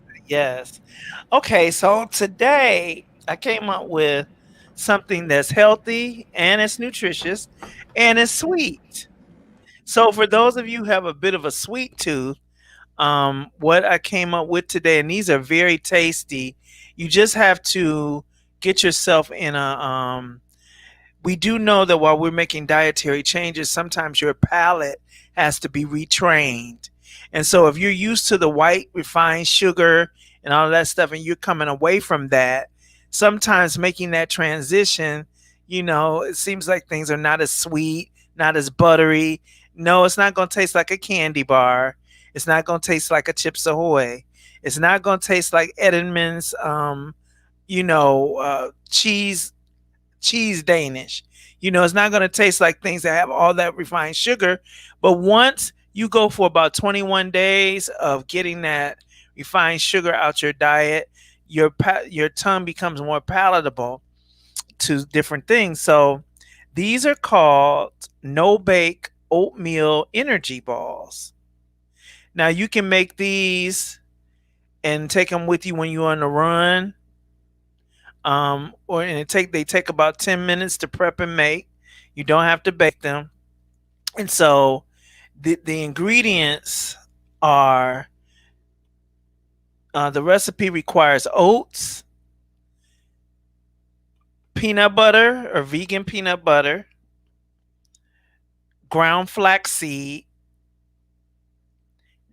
Okay, so today I came up with something that's healthy and it's nutritious and it's sweet. So for those of you who have a bit of a sweet tooth, what I came up with today, and these are very tasty. You just have to get yourself in a we do know that while we're making dietary changes, sometimes your palate has to be retrained. And so if you're used to the white refined sugar and all of that stuff and you're coming away from that, sometimes making that transition, it seems like things are not as sweet, not as buttery. No, it's not going to taste like a candy bar. It's not going to taste like a Chips Ahoy. It's not going to taste like Edelman's, cheese Danish. It's not going to taste like things that have all that refined sugar. But once you go for about 21 days of getting that refined sugar out your diet, your tongue becomes more palatable to different things. So these are called no-bake oatmeal energy balls. Now you can make these and take them with you when you're on the run. They take about 10 minutes to prep and make. You don't have to bake them. And so the ingredients are the recipe requires oats, peanut butter or vegan peanut butter, ground flaxseed,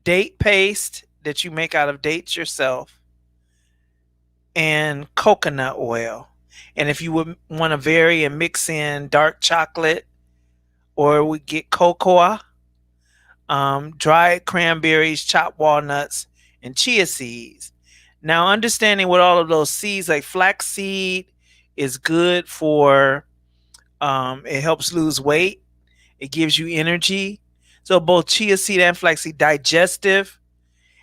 date paste that you make out of dates yourself, and coconut oil. And if you would want to vary and mix in dark chocolate, or we get cocoa, dried cranberries, chopped walnuts, and chia seeds. Now, understanding what all of those seeds, like flaxseed, is good for, it helps lose weight. It gives you energy. So both chia seed and flaxseed, digestive.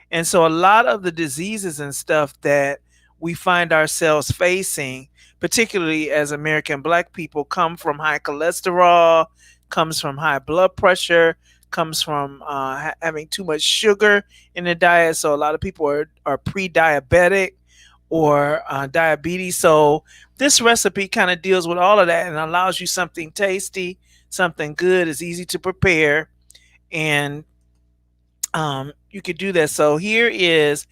And so a lot of the diseases and stuff that we find ourselves facing, particularly as American Black people, come from high cholesterol, comes from high blood pressure, comes from having too much sugar in the diet. So a lot of people are pre-diabetic or diabetes. So this recipe kind of deals with all of that and allows you something tasty, something good, is easy to prepare, and you could do that. So here is,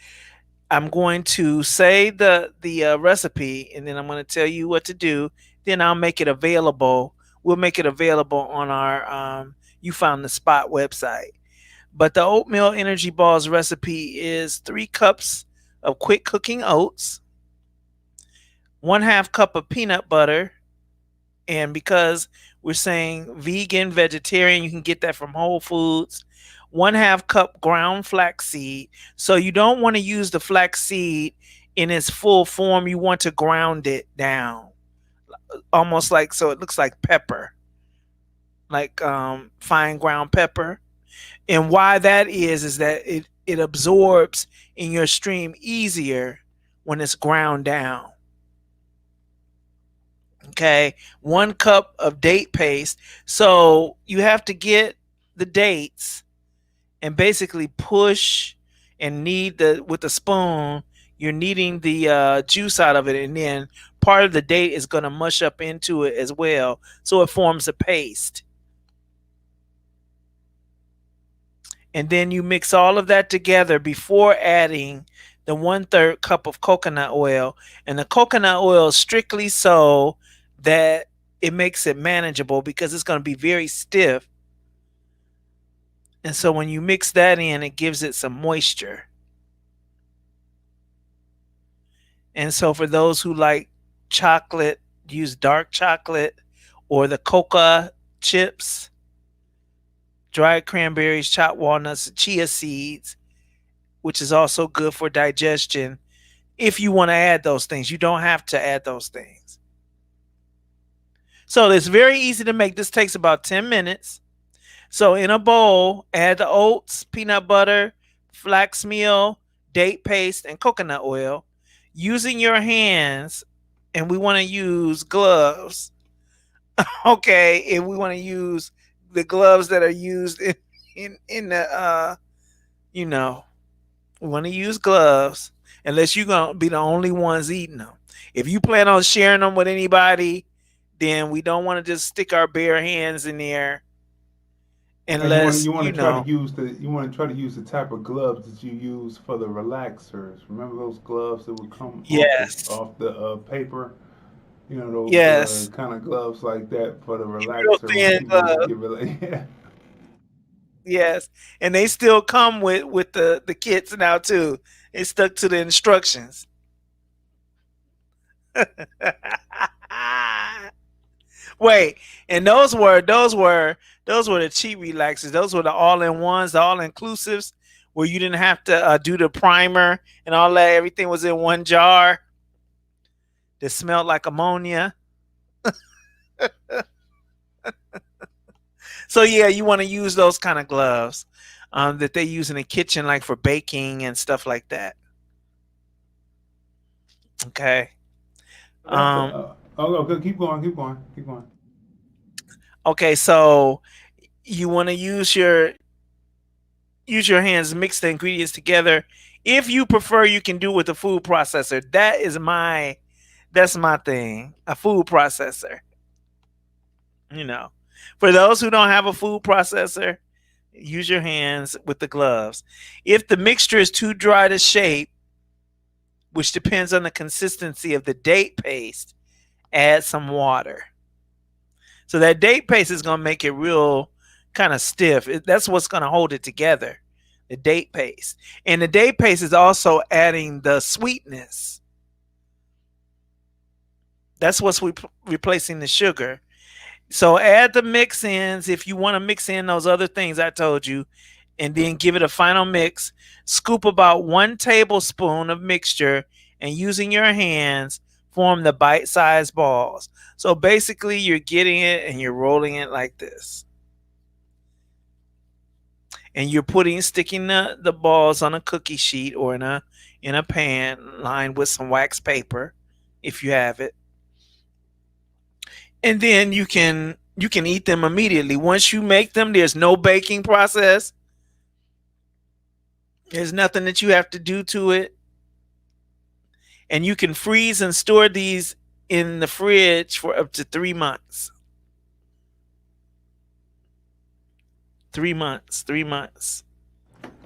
I'm going to say the recipe, and then I'm going to tell you what to do. Then I'll make it available. We'll make it available on our You Found the Spot website. But the oatmeal energy balls recipe is 3 cups of quick cooking oats, 1/2 cup of peanut butter, and because we're saying vegan, vegetarian, you can get that from Whole Foods. 1/2 cup ground flaxseed. So you don't want to use the flaxseed in its full form. You want to ground it down, almost like so it looks like pepper, like fine ground pepper. And why that is that it absorbs in your stream easier when it's ground down. Okay, 1 cup of date paste. So you have to get the dates and basically push and knead with the spoon. You're kneading the juice out of it, and then part of the date is going to mush up into it as well, so it forms a paste. And then you mix all of that together before adding the 1/3 cup of coconut oil. And the coconut oil is strictly so that it makes it manageable, because it's going to be very stiff. And so when you mix that in, it gives it some moisture. And so for those who like chocolate, use dark chocolate or the cocoa chips, dried cranberries, chopped walnuts, chia seeds, which is also good for digestion. If you want to add those things, you don't have to add those things. So it's very easy to make. This takes about 10 minutes. So in a bowl, add the oats, peanut butter, flax meal, date paste, and coconut oil. Using your hands, and we want to use gloves. Okay, and we want to use the gloves that are used in the we want to use gloves, unless you're gonna be the only ones eating them. If you plan on sharing them with anybody, then we don't want to just stick our bare hands in there. Unless you want to try to use the type of gloves that you use for the relaxers. Remember those gloves that would come off the paper? Those kind of gloves like that for the relaxer. Thin gloves. Yes, and they still come with the kits now too. It's stuck to the instructions. Wait, and those were the cheap relaxers. Those were the all-in-ones, the all-inclusives, where you didn't have to do the primer and all that. Everything was in one jar. That smelled like ammonia. So yeah, you want to use those kind of gloves that they use in the kitchen, like for baking and stuff like that. Okay. Keep going. Okay, so you want to use your hands, mix the ingredients together. If you prefer, you can do it with a food processor. That's my thing, a food processor. For those who don't have a food processor, use your hands with the gloves. If the mixture is too dry to shape, which depends on the consistency of the date paste, add some water. So that date paste is going to make it real kind of stiff. That's what's going to hold it together, the date paste. And the date paste is also adding the sweetness. That's what's replacing the sugar. So add the mix-ins if you want to mix in those other things I told you, and then give it a final mix. Scoop about 1 tablespoon of mixture, and using your hands, form the bite-sized balls. So basically, you're getting it and you're rolling it like this. And you're sticking the balls on a cookie sheet or in a pan lined with some wax paper, if you have it. And then you can eat them immediately. Once you make them, there's no baking process. There's nothing that you have to do to it. And you can freeze and store these in the fridge for up to 3 months. 3 months.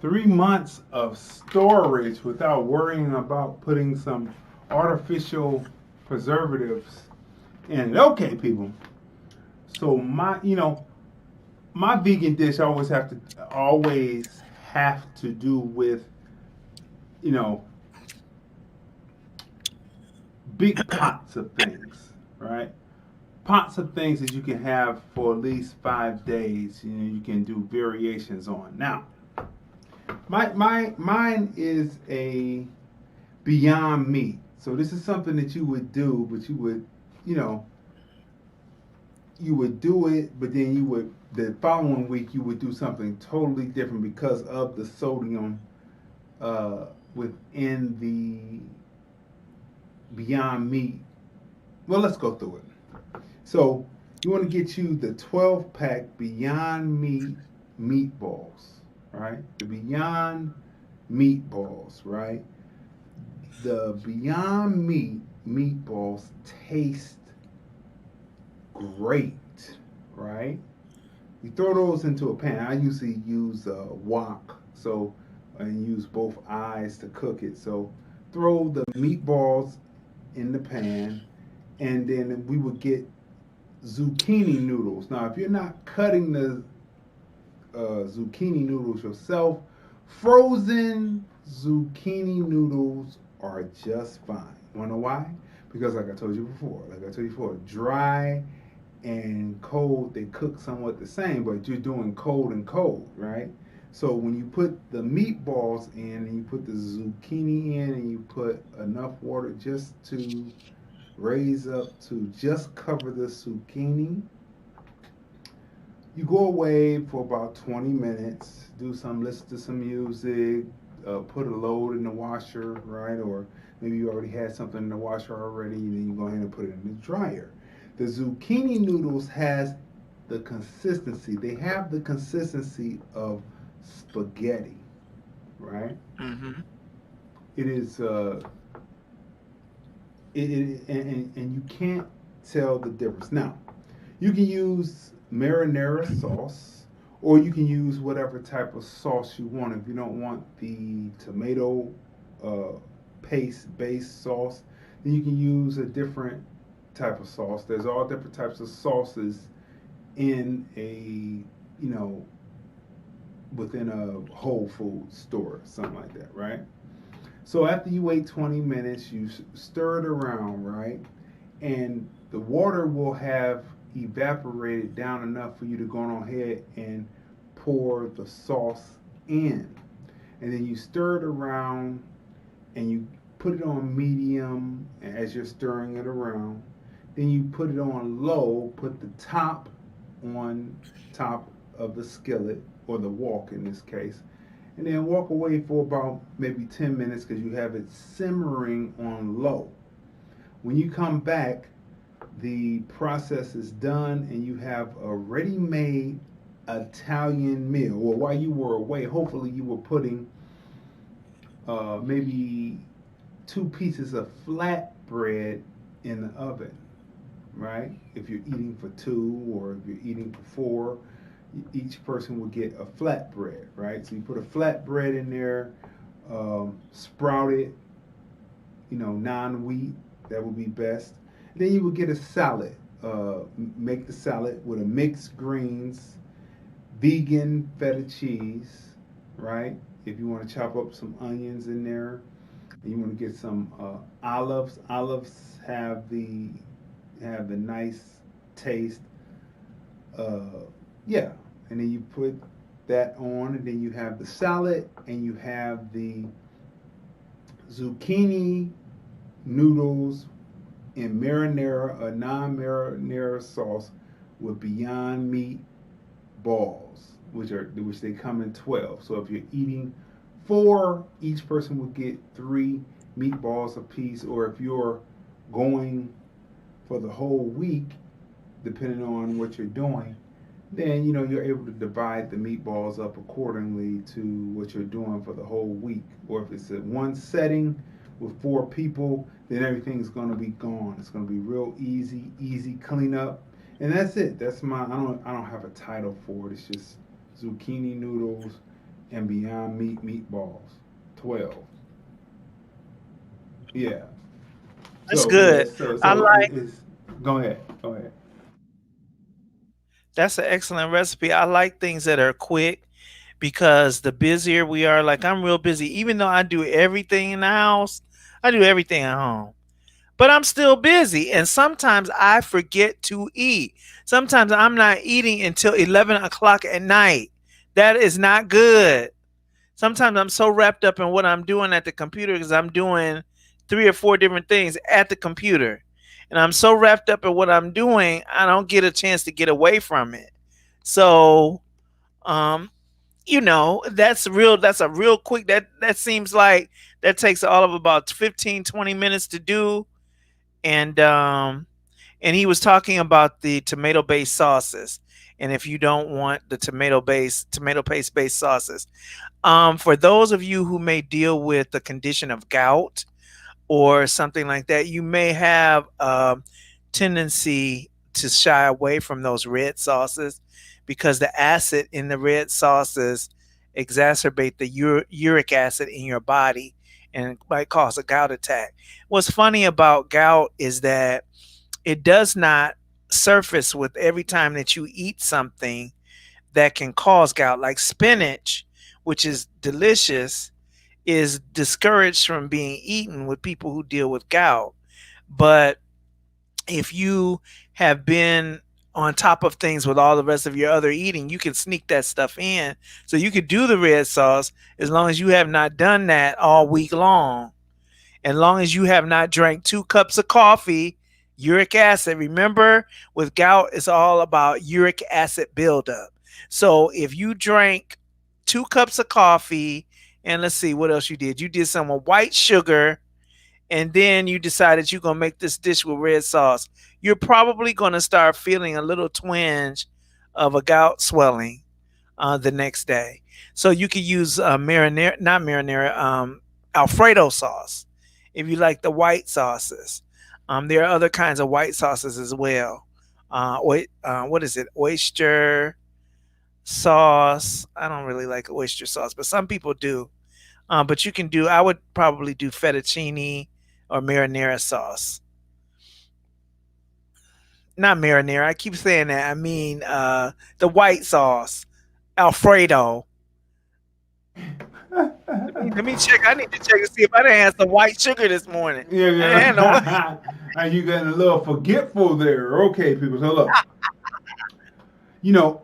3 months of storage without worrying about putting some artificial preservatives in it. Okay, people. So my vegan dish always have to do with, big pots of things, right? Pots of things that you can have for at least 5 days. You can do variations on. Now, mine is a Beyond Meat. So this is something that you would do, but you would do it, but then the following week you would do something totally different because of the sodium within the Beyond Meat. Well, let's go through it. So you want to get you the 12-pack Beyond Meat meatballs, right? The Beyond meatballs, right? The Beyond Meat meatballs taste great, right? You throw those into a pan. I usually use wok, and use both eyes to cook it. So throw the meatballs in the pan, and then we would get zucchini noodles. Now, if you're not cutting the zucchini noodles yourself, frozen zucchini noodles are just fine. Want to know why? Because like I told you before, dry and cold, they cook somewhat the same, but you're doing cold and cold, right? So when you put the meatballs in and you put the zucchini in and you put enough water just to raise up to just cover the zucchini, you go away for about 20 minutes, listen to some music, put a load in the washer, right? Or maybe you already had something in the washer already, and then you go ahead and put it in the dryer. The zucchini noodles has the consistency. They have the consistency of spaghetti, right? Mm-hmm. It is, and you can't tell the difference. Now, you can use marinara sauce, or you can use whatever type of sauce you want. If you don't want the tomato paste-based sauce, then you can use a different type of sauce. There's all different types of sauces in within a Whole Foods store, something like that, right? So after you wait 20 minutes, you stir it around, right? And the water will have evaporated down enough for you to go on ahead and pour the sauce in. And then you stir it around and you put it on medium as you're stirring it around. Then you put it on low, put the top on top of the skillet, or the wok in this case, and then walk away for about maybe 10 minutes because you have it simmering on low. When you come back, the process is done and you have a ready-made Italian meal. Well, while you were away, hopefully you were putting maybe 2 pieces of flatbread in the oven, right? If you're eating for 2 or if you're eating for 4, each person will get a flatbread, right? So you put a flatbread in there, sprouted, non-wheat, that would be best. And then you would get a salad. Make the salad with a mixed greens, vegan feta cheese, right? If you want to chop up some onions in there, and you want to get some olives. Olives have the nice taste. And then you put that on, and then you have the salad, and you have the zucchini noodles in marinara or non-marinara sauce with Beyond Meat balls, which they come in 12. So if you're eating 4, each person will get 3 meatballs apiece, or if you're going for the whole week, depending on what you're doing, then you're able to divide the meatballs up accordingly to what you're doing for the whole week. Or if it's at one setting with 4 people, then everything's going to be gone. It's going to be real easy cleanup, and that's it. That's I don't have a title for it. It's just zucchini noodles and Beyond Meat meatballs, 12. Yeah. That's good. I like. It's, go ahead. That's an excellent recipe. I like things that are quick because the busier we are, like I'm real busy. Even though I do everything in the house, I do everything at home. But I'm still busy. And sometimes I forget to eat. Sometimes I'm not eating until 11 o'clock at night. That is not good. Sometimes I'm so wrapped up in what I'm doing at the computer because I'm doing 3 or 4 different things at the computer. And I'm so wrapped up in what I'm doing, I don't get a chance to get away from it. So, um, that's a real quick, that seems like that takes all of about 15-20 minutes to do. And he was talking about the tomato based sauces, and if you don't want the tomato paste based sauces, for those of you who may deal with the condition of gout or something like that, you may have a tendency to shy away from those red sauces because the acid in the red sauces exacerbate the uric acid in your body and might cause a gout attack. What's funny about gout is that it does not surface with every time that you eat something that can cause gout, like spinach, which is delicious, is discouraged from being eaten with people who deal with gout. But if you have been on top of things with all the rest of your other eating, you can sneak that stuff in. So you could do the red sauce as long as you have not done that all week long. As long as you have not drank 2 cups of coffee, uric acid. Remember, with gout, it's all about uric acid buildup. So if you drank 2 cups of coffee, and let's see what else you did. You did some white sugar, and then you decided you're going to make this dish with red sauce. You're probably going to start feeling a little twinge of a gout swelling the next day. So you could use Alfredo sauce if you like the white sauces. There are other kinds of white sauces as well. What is it? Oyster sauce. I don't really like oyster sauce, but some people do. But I would probably do fettuccine or marinara sauce. Not marinara. I keep saying that. I mean the white sauce, Alfredo. Let me check. I need to check to see if I didn't have some white sugar this morning. Yeah. And you getting a little forgetful there. Okay, people. So look.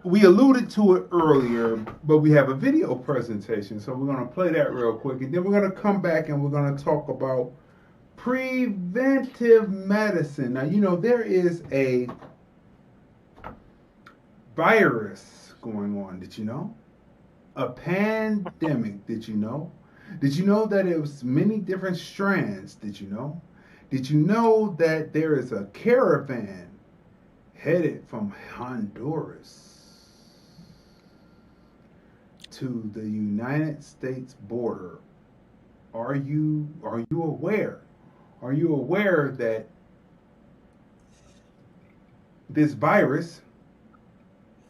We alluded to it earlier, but we have a video presentation. So we're going to play that real quick. And then we're going to come back and we're going to talk about preventive medicine. Now, there is a virus going on. Did you know? A pandemic. Did you know? Did you know that it was many different strands? Did you know? Did you know that there is a caravan headed from Honduras to the United States border? Are you aware? Are you aware that this virus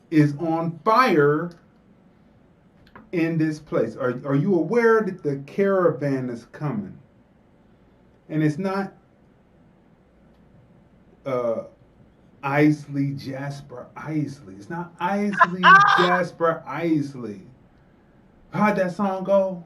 is on fire in this place? Are you aware that the caravan is coming? And it's not Jasper Isley. It's not Isley Jasper Isley. How'd that song go?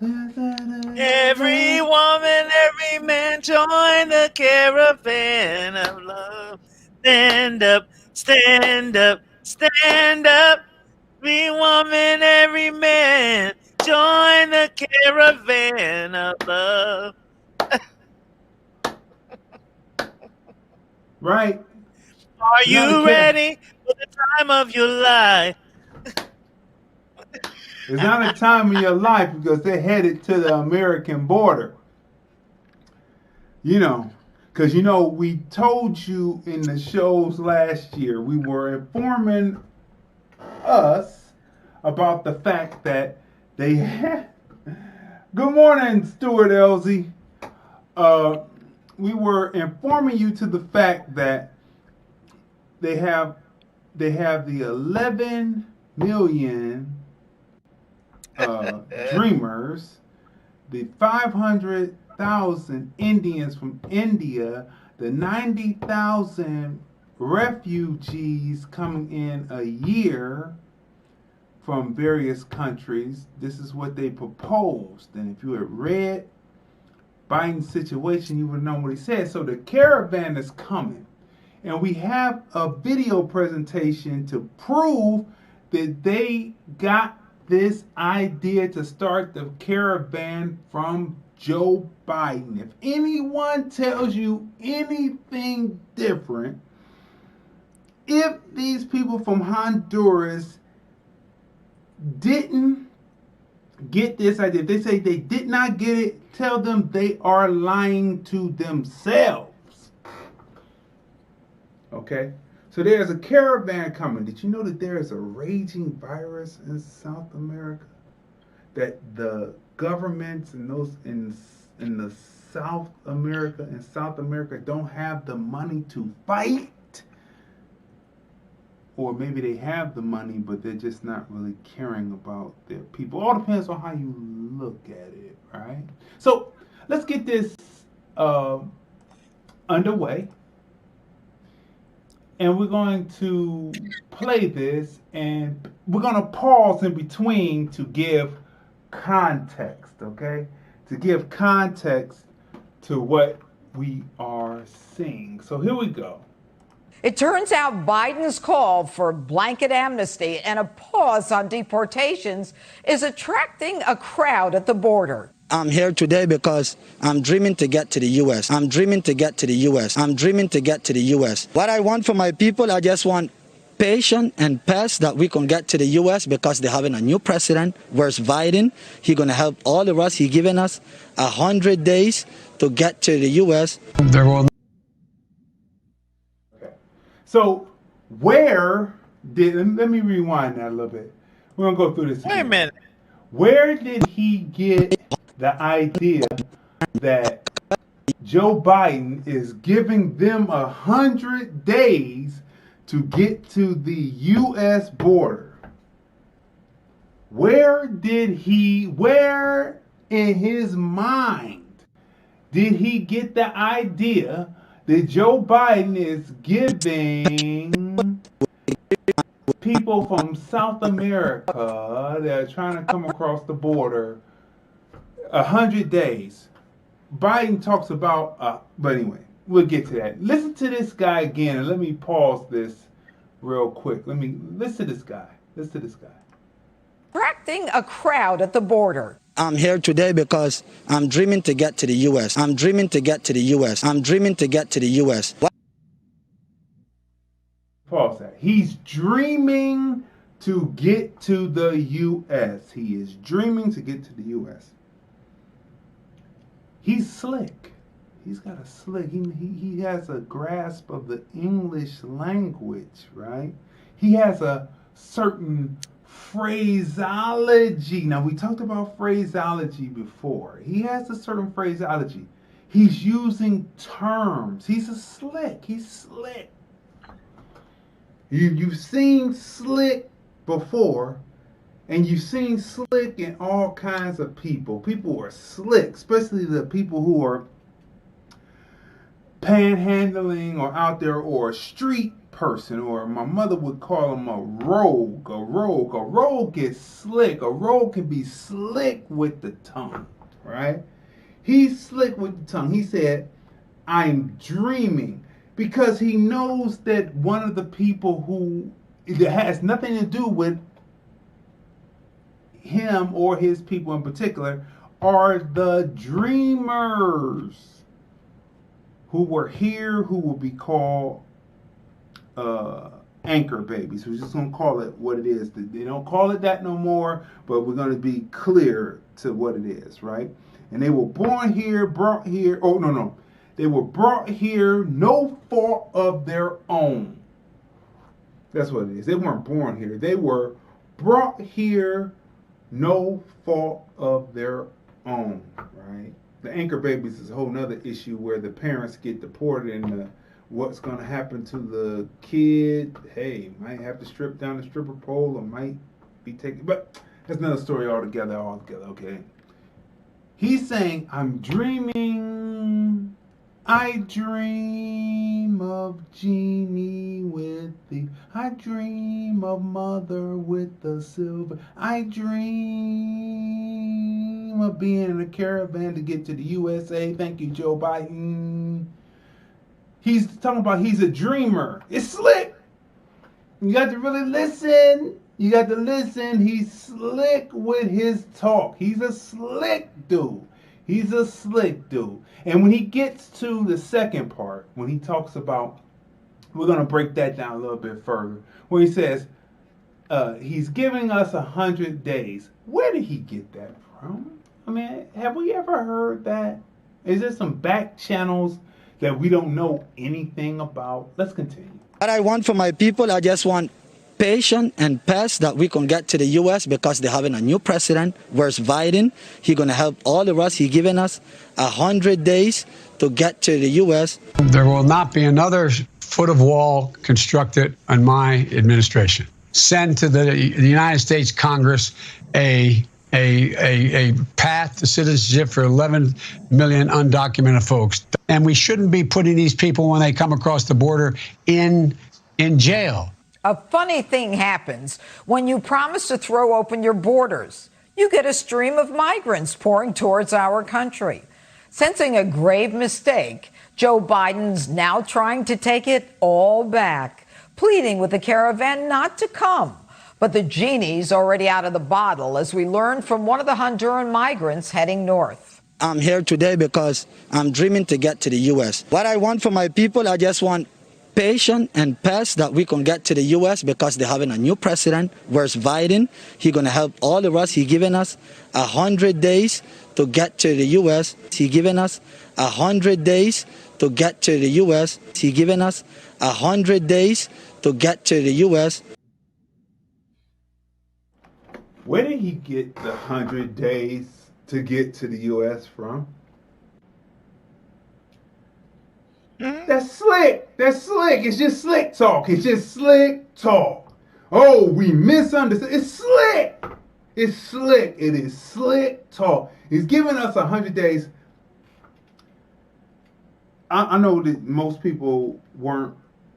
Every woman, every man, join the caravan of love. Stand up, stand up, stand up. Every woman, every man, join the caravan of love. Right. Are you ready for the time of your life? It's not a time of your life because they're headed to the American border. Because we told you in the shows last year, we were informing us about the fact that they had. Good morning, Stuart Elsie. We were informing you to the fact that they have the 11 million dreamers, the 500,000 Indians from India, the 90,000 refugees coming in a year from various countries. This is what they proposed. And if you had read Biden's situation, you would know what he said. So the caravan is coming. And we have a video presentation to prove that they got this idea to start the caravan from Joe Biden. If anyone tells you anything different, if these people from Honduras didn't get this idea, if they say they did not get it, tell them they are lying to themselves. Okay? So there's a caravan coming. Did you know that there is a raging virus in South America? That the governments in those in the South America don't have the money to fight? Or maybe they have the money, but they're just not really caring about their people. All depends on how you look at it, right? So let's get this underway. And we're going to play this, and we're going to pause in between to give context, okay? To give context to what we are seeing. So here we go. It turns out Biden's call for blanket amnesty and a pause on deportations is attracting a crowd at the border. I'm here today because I'm dreaming to get to the U.S. I'm dreaming to get to the U.S. I'm dreaming to get to the U.S. What I want for my people, I just want patience and peace that we can get to the U.S. because they're having a new president. Where's Biden? He's going to help all of us. He's given us 100 days to get to the U.S. So where did, let me rewind that a little bit. We're going to go through this again. Wait a minute. Where did he get the idea that Joe Biden is giving them 100 days to get to the U.S. border? Where in his mind did he get the idea that Joe Biden is giving people from South America that are trying to come across the border 100 days? Biden talks about, but anyway, we'll get to that. Listen to this guy again, and let me pause this real quick. Listen to this guy. Attracting a crowd at the border. I'm here today because I'm dreaming to get to the U.S. I'm dreaming to get to the U.S. I'm dreaming to get to the U.S. Pause that. He's dreaming to get to the U.S. He is dreaming to get to the U.S. He's slick. He's got a slick. He has a grasp of the English language, right? He has a certain phraseology. Now, we talked about phraseology before. He has a certain phraseology. He's using terms. He's slick. You've seen slick before, and you've seen slick in all kinds of people. People are slick, especially the people who are panhandling or out there, or a street person, or my mother would call him a rogue. A rogue is slick. A rogue can be slick with the tongue, right? He's slick with the tongue. He said, I'm dreaming, because he knows that one of the people who it has nothing to do with him or his people in particular are the dreamers who were here, who will be called anchor babies. We're just going to call it what it is. They don't call it that no more, but we're going to be clear to what it is, right? And they were born here, brought here. Oh, no. They were brought here, no fault of their own. That's what it is. They weren't born here. They were brought here, no fault of their own, right? The anchor babies is a whole nother issue where the parents get deported, and what's going to happen to the kid, hey, might have to strip down the stripper pole, or might be taken. But That's another story altogether, okay? He's saying, I'm dreaming, I dream of Jeannie with the, I dream of mother with the silver, I dream of being in a caravan to get to the USA. Thank you, Joe Biden. He's talking about he's a dreamer. It's slick. You got to really listen. You got to listen. He's slick with his talk. He's a slick dude. He's a slick dude. And when he gets to the second part, when he talks about, we're going to break that down a little bit further, where he says, he's giving us 100 days. Where did he get that from? I mean, have we ever heard that? Is there some back channels that we don't know anything about? Let's continue. What I want for my people, I just want patience and pace that we can get to the U.S. because they're having a new president. Where's Biden? He's going to help all of us. He's given us 100 days to get to the U.S. There will not be another foot of wall constructed on my administration. Send to the United States Congress a path to citizenship for 11 million undocumented folks. And we shouldn't be putting these people, when they come across the border, in jail. A funny thing happens when you promise to throw open your borders. You get a stream of migrants pouring towards our country. Sensing a grave mistake, Joe Biden's now trying to take it all back, pleading with the caravan not to come. But the genie's already out of the bottle, as we learned from one of the Honduran migrants heading north. I'm here today because I'm dreaming to get to the U.S. What I want for my people, I just want patience and pace that we can get to the U.S. because they're having a new president. Where's Biden? He's going to help all of us. He's given us 100 days to get to the U.S. He's given us 100 days to get to the U.S. He's given us 100 days to get to the U.S. Where did he get the 100 days to get to the U.S. from? That's slick. That's slick. It's just slick talk. It's just slick talk. Oh, we misunderstood. It's slick. It's slick. It is slick talk. He's giving us 100 days. I know that most people weren't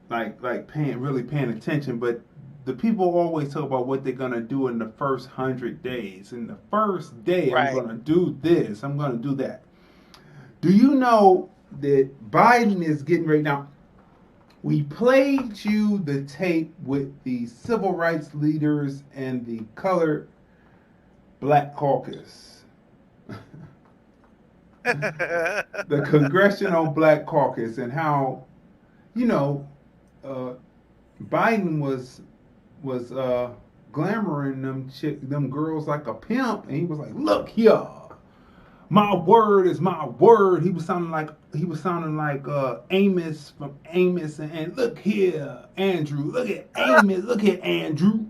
really paying attention, but the people always talk about what they're going to do in the first 100 days. In the first day, right. I'm going to do this. I'm going to do that. Do you know that Biden is getting ready? Now, we played you the tape with the civil rights leaders and the colored Black Caucus. The Congressional Black Caucus, and how, Biden was glamoring them girls like a pimp, and he was like, "Look here, my word is my word." He was sounding like Amos from Amos, and look here, Andrew. Look at Amos. Look at Andrew.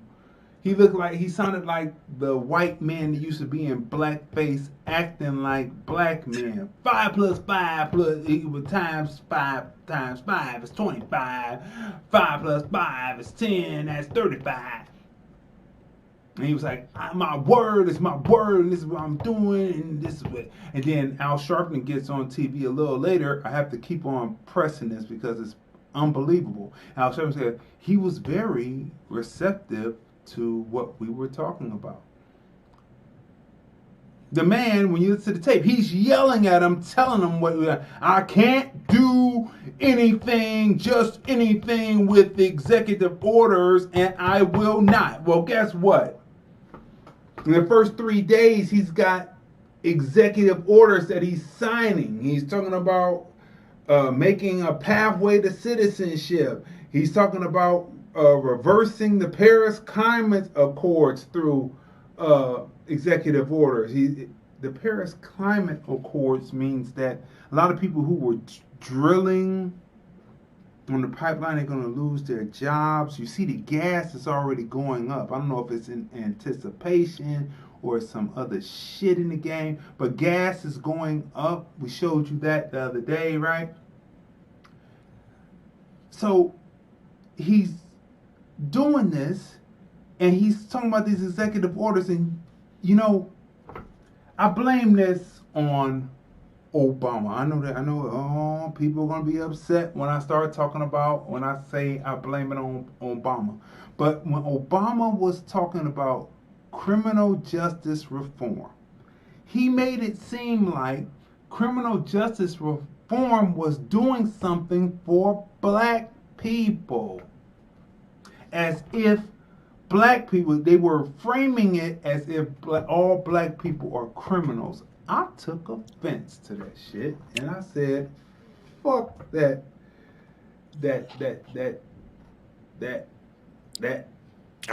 He sounded like the white man that used to be in blackface, acting like black men. 5 + 5 = times 5 times 5 is 25. 5 + 5 is 10. That's 35. And he was like, "My word is my word, and this is what I'm doing, and this is what." And then Al Sharpton gets on TV a little later. I have to keep on pressing this because it's unbelievable. Al Sharpton said he was very receptive to what we were talking about. The man, when you listen to the tape, he's yelling at him, telling him I can't do anything, just anything with executive orders, and I will not. Well, guess what? In the first 3 days, he's got executive orders that he's signing. He's talking about making a pathway to citizenship. He's talking about reversing the Paris Climate Accords through executive orders. The Paris Climate Accords means that a lot of people who were drilling on the pipeline are going to lose their jobs. You see the gas is already going up. I don't know if it's in anticipation or some other shit in the game, but gas is going up. We showed you that the other day, right? So he's doing this, and he's talking about these executive orders, and you know, I blame this on Obama. I know people are gonna be upset when I start talking about when I say I blame it on Obama. But when Obama was talking about criminal justice reform, he made it seem like criminal justice reform was doing something for black people. As if black people, they were framing it as if all black people are criminals. I took offense to that shit, and I said, "Fuck that. I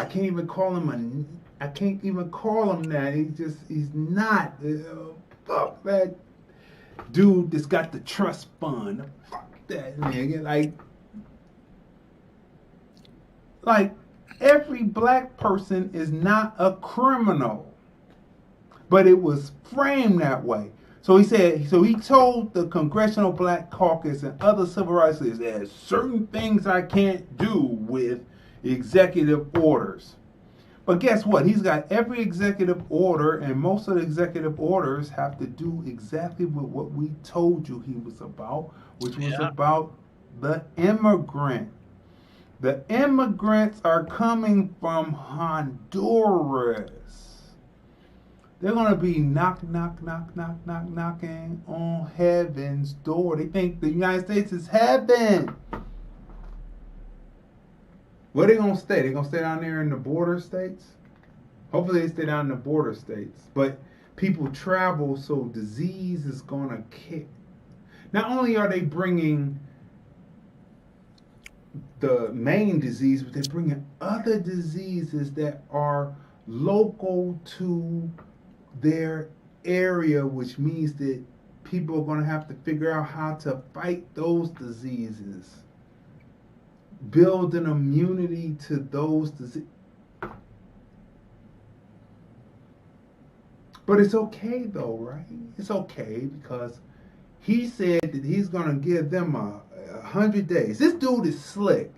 can't even call him I can't even call him that. He's not. Fuck that dude that's got the trust fund. Fuck that nigga. Like every black person is not a criminal. But it was framed that way. So he told the Congressional Black Caucus and other civil rights leaders there's certain things I can't do with executive orders. But guess what? He's got every executive order, and most of the executive orders have to do exactly with what we told you he was about, which was about the immigrant. The immigrants are coming from Honduras. They're going to be knocking on heaven's door. They think the United States is heaven. Where they going to stay? They going to stay down there in the border states? Hopefully they stay down in the border states. But people travel, so disease is going to kick. Not only are they bringing the main disease, but they're bringing other diseases that are local to their area, which means that people are going to have to figure out how to fight those diseases, build an immunity to those diseases. But it's okay though, right? It's okay because he said that he's going to give them 100 days. This dude is slick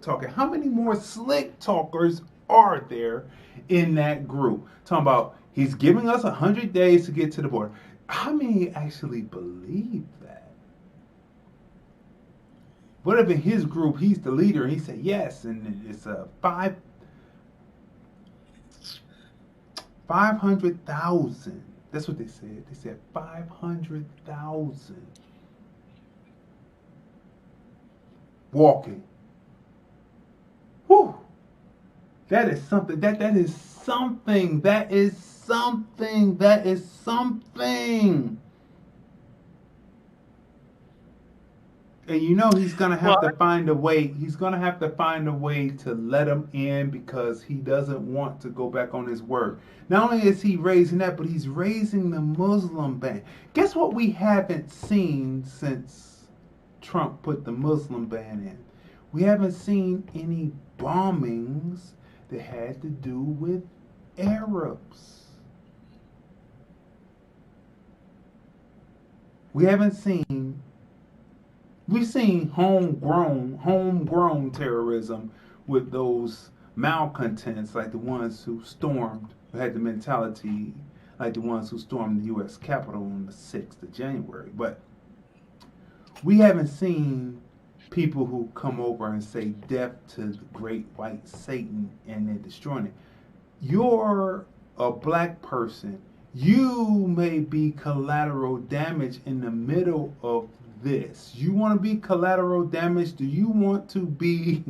talking. How many more slick talkers are there in that group? Talking about he's giving us 100 days to get to the border. How many actually believe that? What if in his group he's the leader and he said yes, and it's 500,000. That's what they said. They said 500,000 walking. Whew. That is something. That is something. That is something. That is something. And you know he's gonna have to find a way. He's gonna have to find a way to let him in because he doesn't want to go back on his word. Not only is he raising that, but he's raising the Muslim ban. Guess what we haven't seen since Trump put the Muslim ban in? We haven't seen any bombings that had to do with Arabs. We haven't seen. We've seen homegrown terrorism with those malcontents like the ones who had the mentality like the ones who stormed the U.S. Capitol on the 6th of January. But we haven't seen people who come over and say death to the great white Satan and they're destroying it. You're a black person. You may be collateral damage in the middle of this. You want to be collateral damage? Do you want to be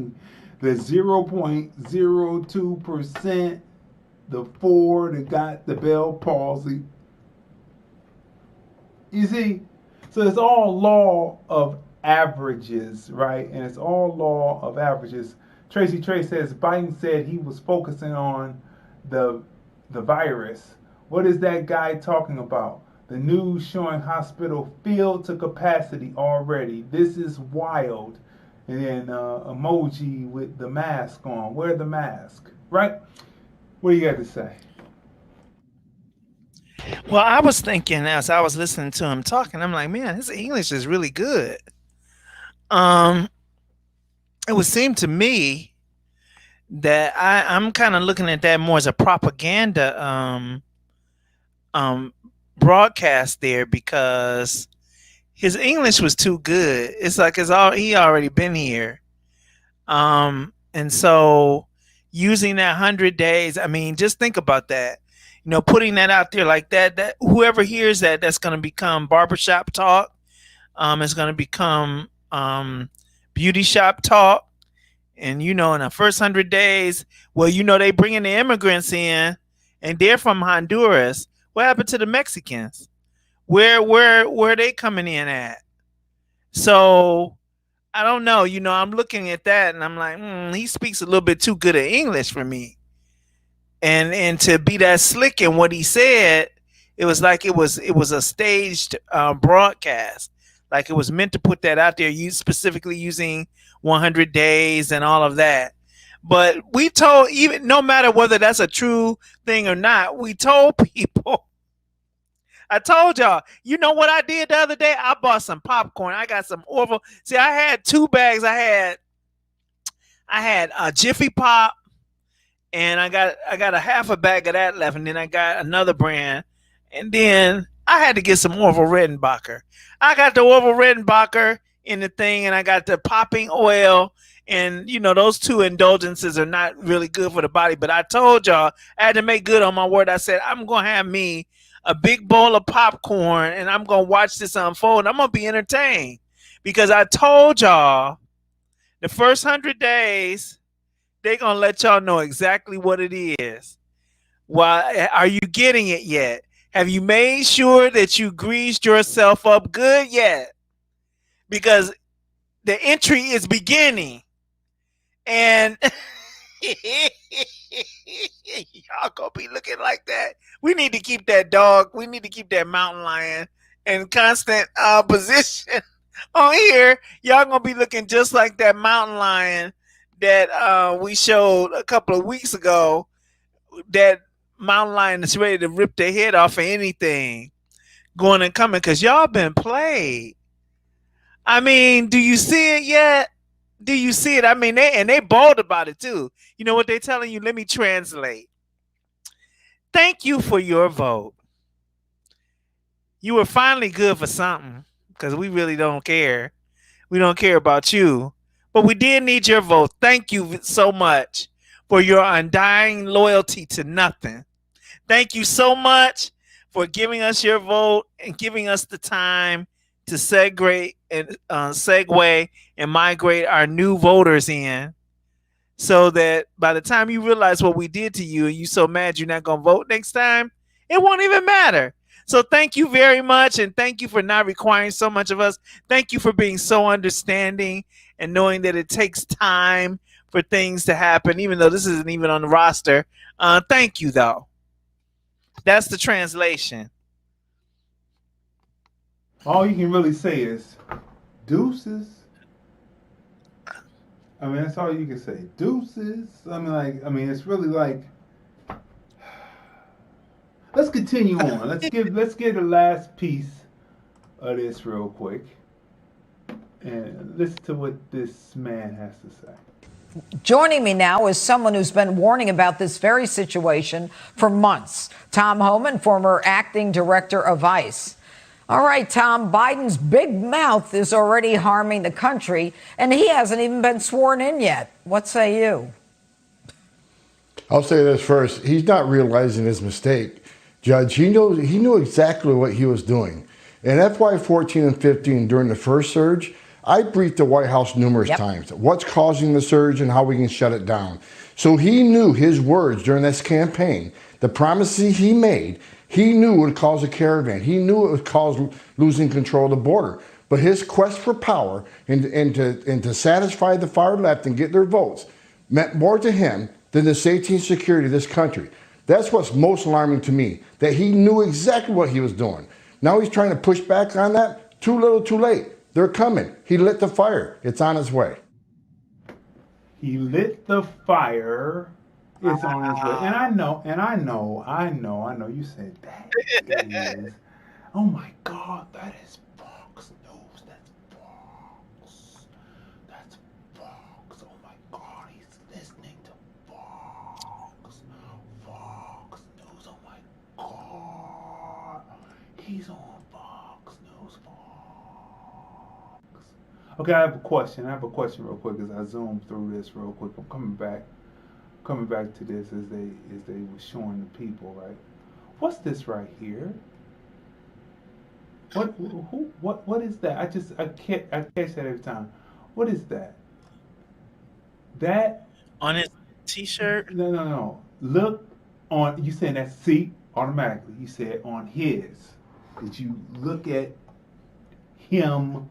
the 0.02%, the 4 that got the Bell palsy? You see? So it's all law of averages, right? And it's all law of averages. Tracy Trey says Biden said he was focusing on the virus. What is that guy talking about? The news showing hospital filled to capacity already. This is wild. And then emoji with the mask on. Wear the mask, right? What do you got to say? Well, I was thinking as I was listening to him talking, I'm like, man, his English is really good. It would seem to me that I'm kind of looking at that more as a propaganda broadcast there because his English was too good. It's like he already been here. And so using that 100 days, I mean, just think about that. Putting that out there like that whoever hears that, that's going to become barbershop talk. It's going to become beauty shop talk. And, in the first 100 days, well, they bringing the immigrants in and they're from Honduras. What happened to the Mexicans? Where are they coming in at? So I don't know. I'm looking at that and I'm like, he speaks a little bit too good of English for me. And to be that slick in what he said, it was like it was a staged broadcast. Like it was meant to put that out there, specifically using 100 days and all of that. But we told, even no matter whether that's a true thing or not, we told people. I told y'all, you know what I did the other day? I bought some popcorn. I got some Orville. See, I had 2 bags. I had a Jiffy Pop, and I got a half a bag of that left, and then I got another brand, and then I had to get some Orville Redenbacher. I got the Orville Redenbacher in the thing, and I got the popping oil, and those 2 indulgences are not really good for the body. But I told y'all I had to make good on my word. I said I'm gonna have me a big bowl of popcorn, and I'm gonna watch this unfold. I'm gonna be entertained because I told y'all the first 100 days they're gonna let y'all know exactly what it is. Why are you getting it yet? Have you made sure that you greased yourself up good yet? Because the entry is beginning, and y'all gonna be looking like that. We need to keep that dog. We need to keep that mountain lion in constant position on here. Y'all gonna be looking just like that mountain lion that we showed a couple of weeks ago. That mountain lion is ready to rip their head off for anything going and coming, because y'all been played. I mean, do you see it yet? Do you see it? I mean, they bold about it too. You know what they're telling you? Let me translate. Thank you for your vote. You were finally good for something, because we really don't care. We don't care about you. But we did need your vote. Thank you so much for your undying loyalty to nothing. Thank you so much for giving us your vote and giving us the time to segue and migrate our new voters in, so that by the time you realize what we did to you and you so mad you're not going to vote next time, it won't even matter. So thank you very much, and thank you for not requiring so much of us. Thank you for being so understanding and knowing that it takes time for things to happen, even though this isn't even on the roster. Thank you, though. That's the translation. All you can really say is deuces. I mean, that's all you can say. Deuces. I mean, it's really like. Let's continue on. Let's get the last piece of this real quick, and listen to what this man has to say. Joining me now is someone who's been warning about this very situation for months. Tom Homan, former acting director of ICE. All right, Tom, Biden's big mouth is already harming the country, and he hasn't even been sworn in yet. What say you? I'll say this first. He's not realizing his mistake, Judge. He knew exactly what he was doing. In FY14 and 15, during the first surge, I briefed the White House numerous times. What's causing the surge and how we can shut it down. So he knew his words during this campaign, the promises he made, he knew it would cause a caravan. He knew it would cause losing control of the border. But his quest for power and to satisfy the far left and get their votes meant more to him than the safety and security of this country. That's what's most alarming to me, that he knew exactly what he was doing. Now he's trying to push back on that. Too little, too late. They're coming. He lit the fire. It's on its way. He lit the fire. It's on its way. And I know. You said that is. Oh my God, that is Fox News. That's Fox. That's Fox. Oh my God, he's listening to Fox. Fox News. Oh my God. Okay, I have a question. Real quick as I zoom through this real quick. I'm coming back to this as they were showing the people, right? What's this right here? What is that? I catch that every time. What is that? That On his T-shirt. no. Look on. You saying that? See, automatically. You said on his. Did you look at him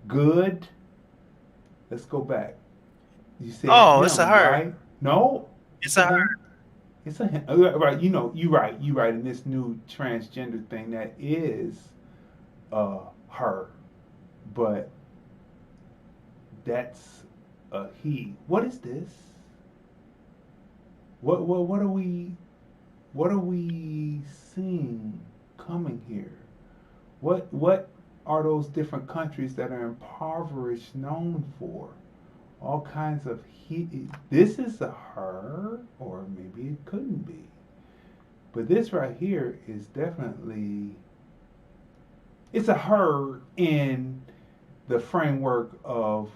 good? Let's go back. You said him, It's a her. right? No, It's a her. it's a him. Right. You right. In this new transgender thing, that is her, but that's a he. What is this? What are we seeing coming here? What are those different countries that are impoverished known for? All kinds of he. This is a her, or maybe it couldn't be. But this right here is definitely, it's a her in the framework of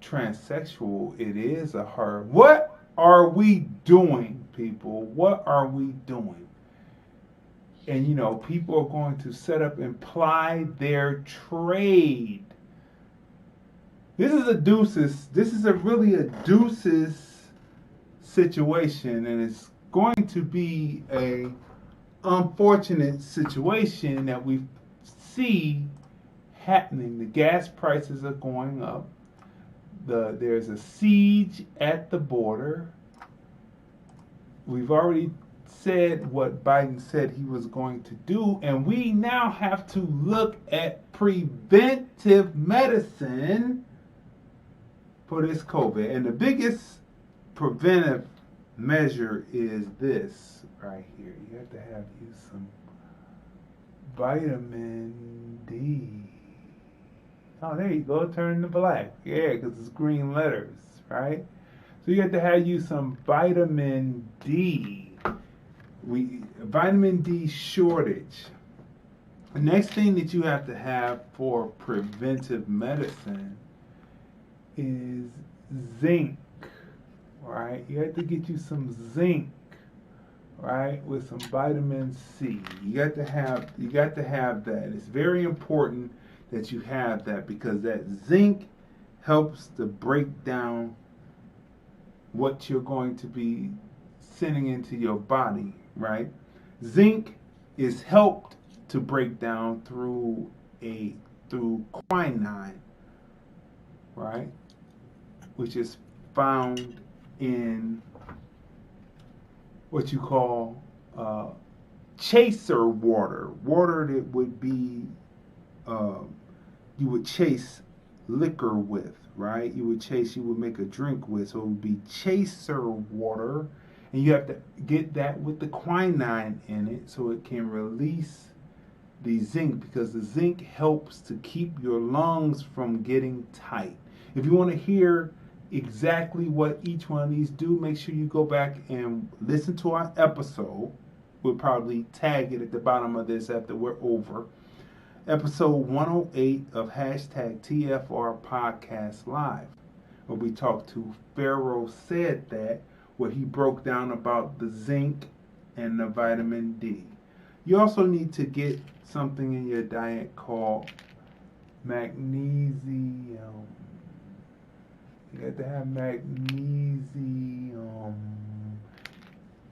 transsexual. It is a her. What are we doing, people? What are we doing? And people are going to set up and ply their trade. This is really a deuces situation, and it's going to be a unfortunate situation that we see happening. The gas prices are going up. There's a siege at the border. We've already said what Biden said he was going to do, and we now have to look at preventive medicine for this COVID. And the biggest preventive measure is this right here. You have to use some vitamin D. Oh, there you go. Turn to black. Yeah, because it's green letters, right? So you have to use some vitamin D. Vitamin D shortage. The next thing that you have to have for preventive medicine is zinc, right? You have to get you some zinc, right, with some vitamin C. You got to have that. It's very important that you have that, because that zinc helps to break down what you're going to be sending into your body, right? Zinc is helped to break down through quinine, right, which is found in what you call chaser water that would be you would chase liquor with, right? You would make a drink with, so it would be chaser water, and you have to get that with the quinine in it so it can release the zinc, because the zinc helps to keep your lungs from getting tight. If you want to hear exactly what each one of these do, make sure you go back and listen to our episode. We'll probably tag it at the bottom of this after we're over. Episode 108 of #TFR Podcast Live, where we talked to Pharaoh Said That, where he broke down about the zinc and the vitamin D. You also need to get something in your diet called magnesium. You got to have magnesium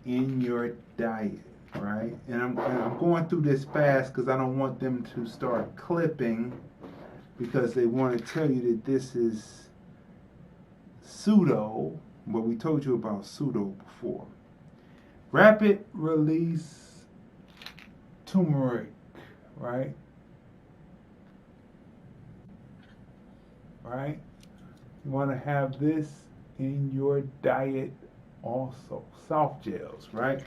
in your diet, right? And I'm going through this fast because I don't want them to start clipping, because they want to tell you that this is pseudo, but we told you about pseudo before. Rapid release turmeric, right? Right? You want to have this in your diet also. Soft gels, right?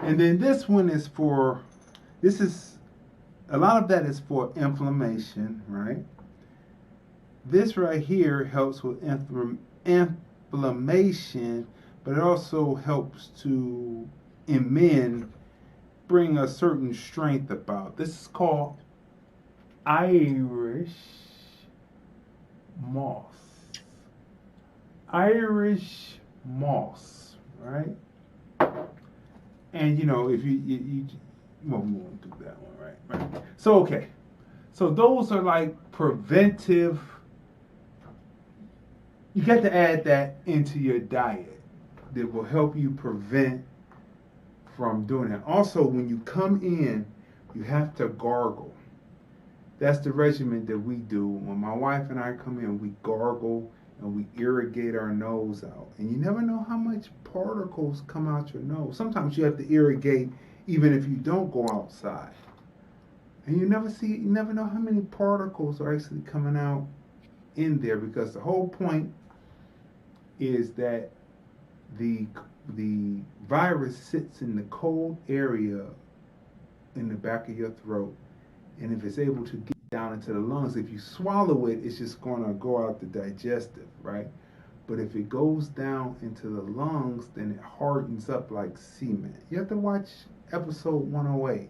And then this one is a lot of that is for inflammation, right? This right here helps with inflammation, but it also helps to, in men, bring a certain strength about. This is called Irish moss. Irish moss, right? And if you well, we won't do that one, right? So okay, so those are like preventive. You got to add that into your diet that will help you prevent from doing that. Also, when you come in, you have to gargle. That's the regimen that we do. When my wife and I come in, we gargle and we irrigate our nose out. And you never know how much particles come out your nose. Sometimes you have to irrigate even if you don't go outside. And you never know how many particles are actually coming out in there, because the whole point is that the virus sits in the cold area in the back of your throat, and if it's able to get down into the lungs, if you swallow it, it's just going to go out the digestive, right? But if it goes down into the lungs, then it hardens up like cement. You have to watch episode 108.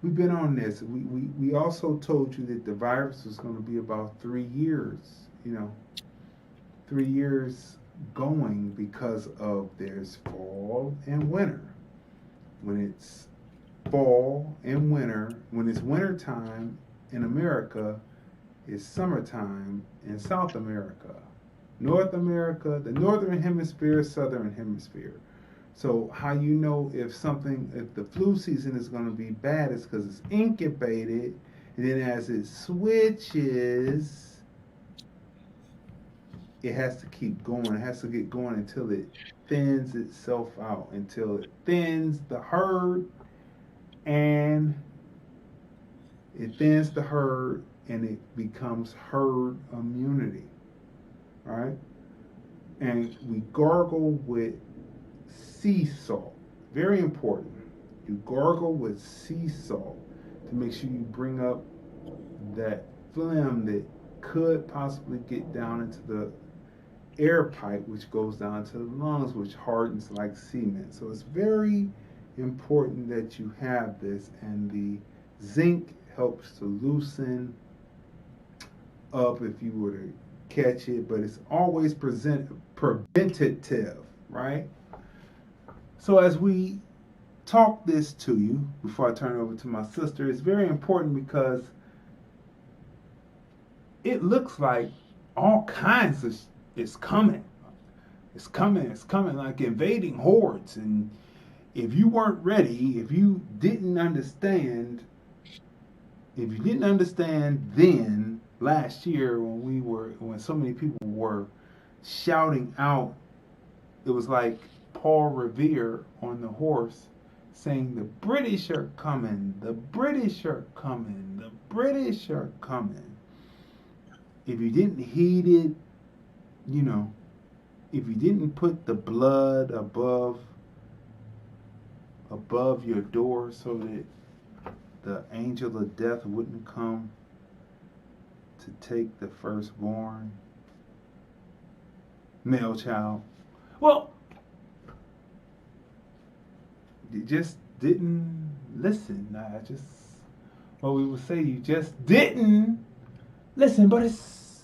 We've been on this. We also told you that the virus was going to be about 3 years, 3 years going, because of there's fall and winter. When it's fall and winter, when it's winter time in America, it's summertime in South America. North America, the northern hemisphere, southern hemisphere. So how you know if the flu season is going to be bad is because it's incubated, and then as it switches, it has to keep going. It has to get going until it thins itself out, until it thins the herd, and it becomes herd immunity, right? And we gargle with sea salt. Very important. You gargle with sea salt to make sure you bring up that phlegm that could possibly get down into the air pipe, which goes down to the lungs, which hardens like cement. So it's very important that you have this, and the zinc helps to loosen up if you were to catch it, but it's always preventative, right? So as we talk this to you, before I turn it over to my sister, it's very important because it looks like all kinds of it's coming. It's coming like invading hordes. And if you weren't ready, if you didn't understand then last year when so many people were shouting out, it was like Paul Revere on the horse saying, "The British are coming, the British are coming, the British are coming." If you didn't heed it, if you didn't put the blood above your door so that the angel of death wouldn't come to take the firstborn male child, well, you just didn't listen. We would say you just didn't listen, but it's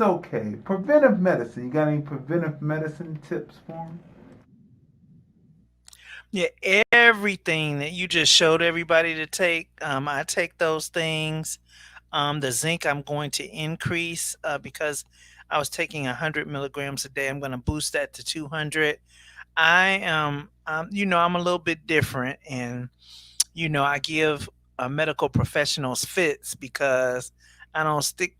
okay. Preventive medicine. You got any preventive medicine tips for me? Yeah, everything that you just showed everybody to take, I take those things. The zinc I'm going to increase because I was taking 100 milligrams a day. I'm going to boost that to 200. I am, I'm a little bit different, and I give medical professionals fits because I don't stick.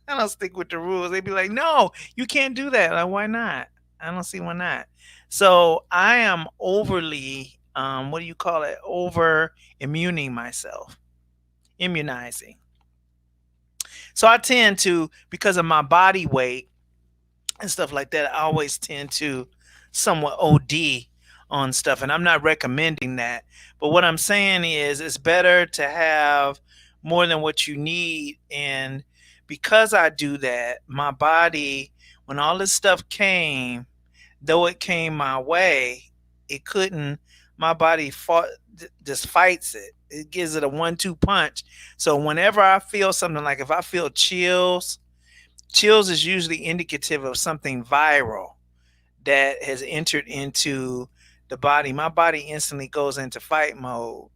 I don't stick with the rules. They be like, "No, you can't do that." Like, why not? I don't see why not. So I am overly, what do you call it? Over immunizing. So I tend to, because of my body weight and stuff like that, I always tend to somewhat OD on stuff. And I'm not recommending that. But what I'm saying is it's better to have more than what you need. And because I do that, my body, when all this stuff came, though it came my way, it couldn't, my body just fights it. It gives it a 1-2 punch. So whenever I feel something, like if I feel chills is usually indicative of something viral that has entered into the body. My body instantly goes into fight mode.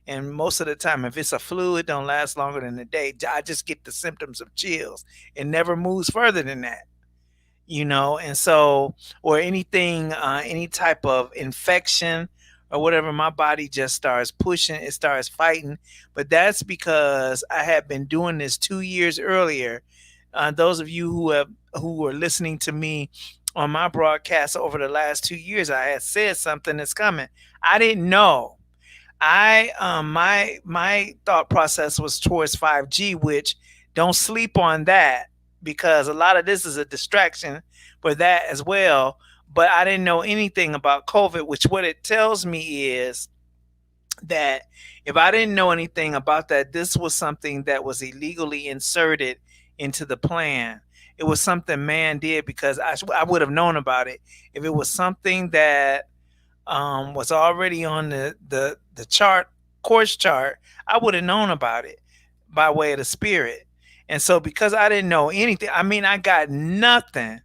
And most of the time, if it's a flu, it don't last longer than a day. I just get the symptoms of chills. It never moves further than that, and so, or anything, any type of infection or whatever, my body just starts pushing, it starts fighting. But that's because I had been doing this 2 years earlier. Those of you who were listening to me on my broadcast over the last 2 years, I had said something that's coming. I didn't know. My thought process was towards 5G, which don't sleep on that, because a lot of this is a distraction for that as well. But I didn't know anything about COVID, which what it tells me is that if I didn't know anything about that, this was something that was illegally inserted into the plan. It was something man did, because I would have known about it if it was something that was already on the chart, course chart. I would have known about it by way of the spirit. And so because I didn't know anything, I got nothing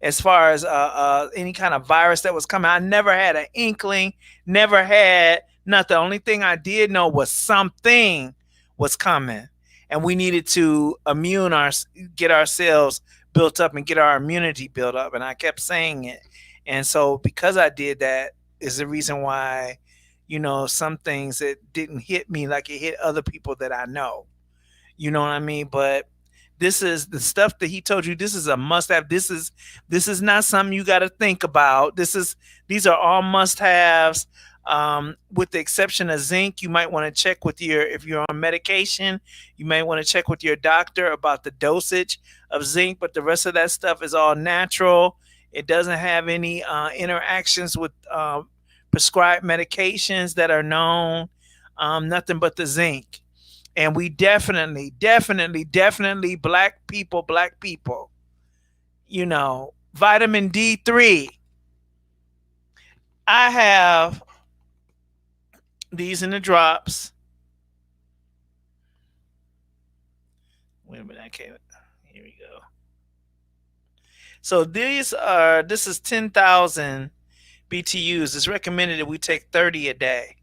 as far as any kind of virus that was coming. I never had an inkling, never had nothing. The only thing I did know was something was coming, and we needed to get ourselves built up and get our immunity built up. And I kept saying it. And so because I did that is the reason why, some things that didn't hit me like it hit other people that I know. You know what I mean? But this is the stuff that he told you. This is a must-have. This is not something you got to think about. These are all must-haves. With the exception of zinc, you might want to check if you're on medication, you might want to check with your doctor about the dosage of zinc. But the rest of that stuff is all natural. It doesn't have any interactions with prescribed medications that are known. Nothing but the zinc. And we definitely, black people, vitamin D3. I have these in the drops. Wait a minute, here we go. So this is 10,000 BTUs. It's recommended that we take 30 a day.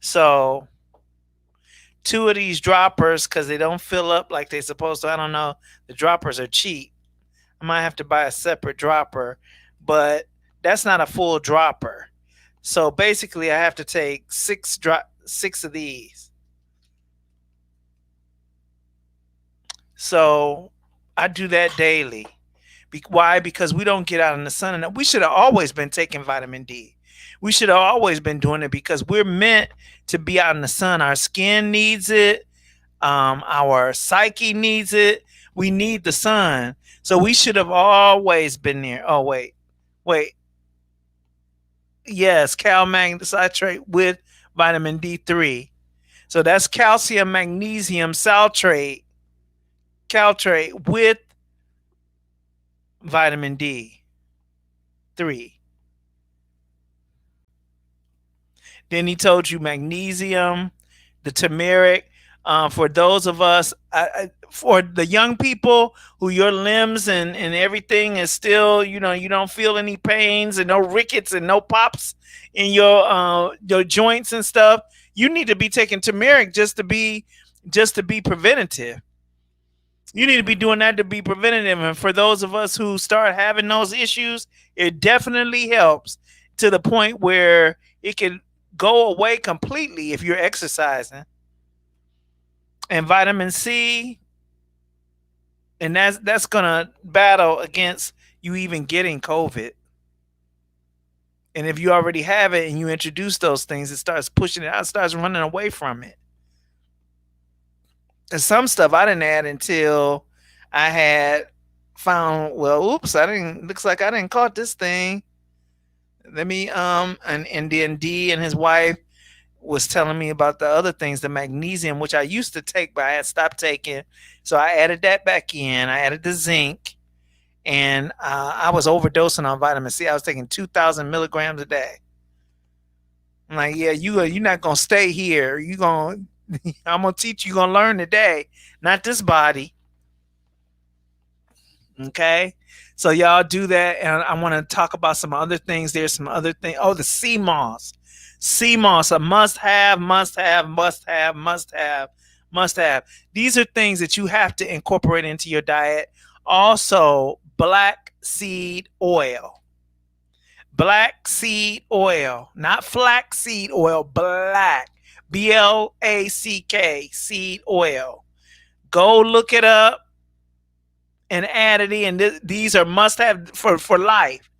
So 2 of these droppers, because they don't fill up like they're supposed to. I don't know. The droppers are cheap. I might have to buy a separate dropper, but that's not a full dropper. So basically, I have to take 6 of these. So I do that daily. Why? Because we don't get out in the sun enough. We should have always been taking vitamin D. We should have always been doing it, because we're meant to be out in the sun. Our skin needs it. Our psyche needs it. We need the sun. So we should have always been there. Oh, wait. Yes, calcium citrate with vitamin D3. So that's calcium, magnesium, caltrate with vitamin D3. Then he told you magnesium, the turmeric. For those of us, for the young people who your limbs and everything is still, you don't feel any pains and no rickets and no pops in your joints and stuff, you need to be taking turmeric just to be preventative. You need to be doing that to be preventative. And for those of us who start having those issues, it definitely helps to the point where it can go away completely if you're exercising. And vitamin C, and that's gonna battle against you even getting COVID. And if you already have it and you introduce those things, it starts pushing it out, starts running away from it. And some stuff I didn't add until I had found, looks like I didn't caught this thing. Let me, and then Dee and his wife was telling me about the other things, the magnesium, which I used to take, but I had stopped taking. So I added that back in. I added the zinc, and I was overdosing on vitamin C. I was taking 2,000 milligrams a day. I'm like, yeah, you're not gonna stay here. I'm gonna teach you. Gonna learn today, not this body. Okay, so y'all do that, and I want to talk about some other things. There's some other things. Oh, the sea moss. Sea moss, a must have, must have, must have, must have, must have. These are things that you have to incorporate into your diet. Also, black seed oil. Black seed oil, not flax seed oil, black. BLACK seed oil. Go look it up and add it in. These are must have for life.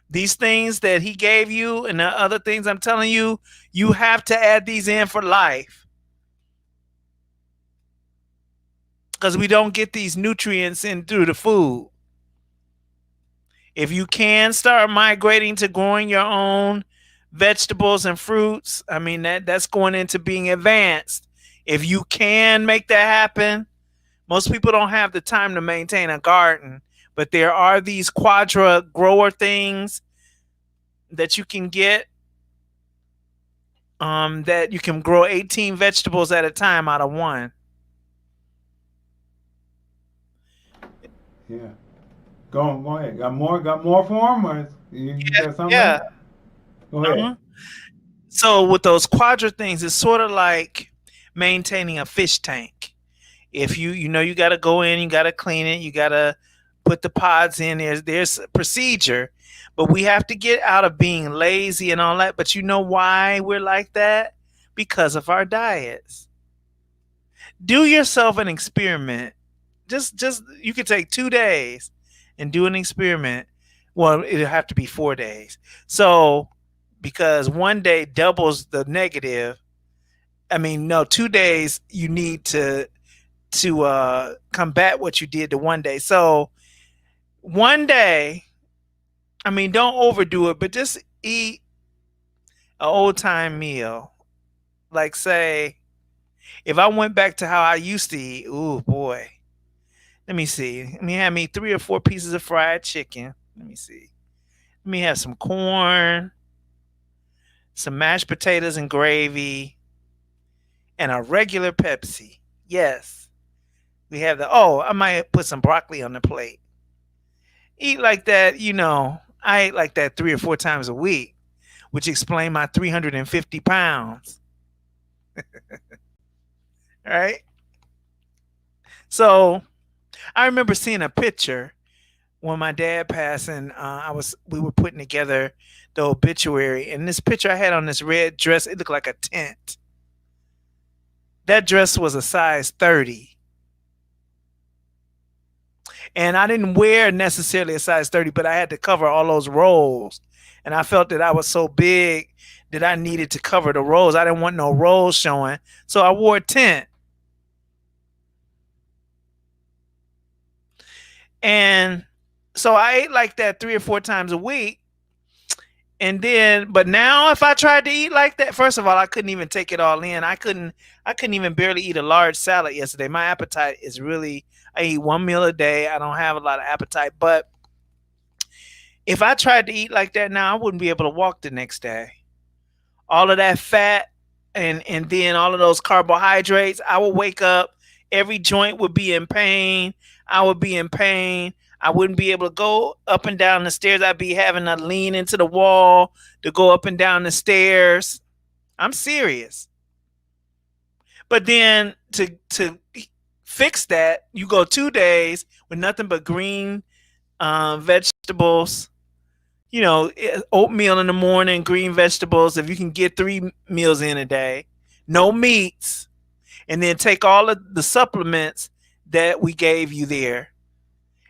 These things that he gave you and the other things I'm telling you, you have to add these in for life. Because we don't get these nutrients in through the food. If you can start migrating to growing your own vegetables and fruits, I mean, that's going into being advanced. If you can make that happen, most people don't have the time to maintain a garden, but there are these quadra grower things that you can get, that you can grow 18 vegetables at a time out of one. Yeah. Go ahead. Got more for him, or you got something? Yeah. Go ahead. Uh-huh. So with those quadra things, it's sort of like maintaining a fish tank. If you got to go in, you got to clean it, you got to put the pods in. There's a procedure, but we have to get out of being lazy and all that. But you know why we're like that? Because of our diets. Do yourself an experiment. Just you could take 2 days and do an experiment. Well, it'll have to be 4 days. So, because 1 day doubles the negative. I mean, no, 2 days you need to combat what you did to 1 day. So 1 day, I mean, don't overdo it, but just eat an old time meal. Like, say, if I went back to how I used to eat, ooh boy. Let me see. Let me have me 3 or 4 pieces of fried chicken. Let me see. Let me have some corn, some mashed potatoes and gravy, and a regular Pepsi. Yes. We have I might put some broccoli on the plate. Eat like that, I ate like that 3 or 4 times a week, which explains my 350 pounds. Right? So I remember seeing a picture when my dad passed, and we were putting together the obituary, and this picture I had on this red dress, it looked like a tent. That dress was a size 30. And I didn't wear necessarily a size 30, but I had to cover all those rolls. And I felt that I was so big that I needed to cover the rolls. I didn't want no rolls showing. So I wore a tent. And so I ate like that 3 or 4 times a week. And then, but now if I tried to eat like that, first of all, I couldn't even take it all in. I couldn't even barely eat a large salad yesterday. My appetite is really, I eat 1 meal a day. I don't have a lot of appetite. But if I tried to eat like that now, I wouldn't be able to walk the next day. All of that fat and then all of those carbohydrates, I would wake up, every joint would be in pain. I would be in pain. I wouldn't be able to go up and down the stairs. I'd be having to lean into the wall to go up and down the stairs. I'm serious. But then to fix that, you go 2 days with nothing but green vegetables. Oatmeal in the morning, green vegetables. If you can get 3 meals in a day, no meats, and then take all of the supplements that we gave you there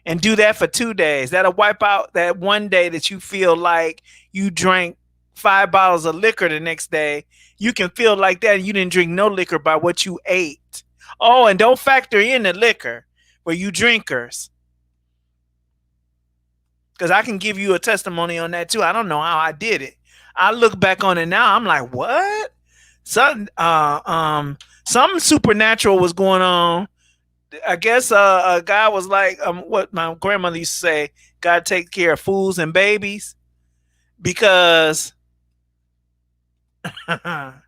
and do that for 2 days. That'll wipe out that 1 day that you feel like you drank 5 bottles of liquor the next day. You can feel like that and you didn't drink no liquor by what you ate. Oh, and don't factor in the liquor for you drinkers, because I can give you a testimony on that too. I don't know how I did it. I look back on it now, I'm like, what? Something supernatural was going on. I guess a guy was like, what my grandmother used to say, God take care of fools and babies, because I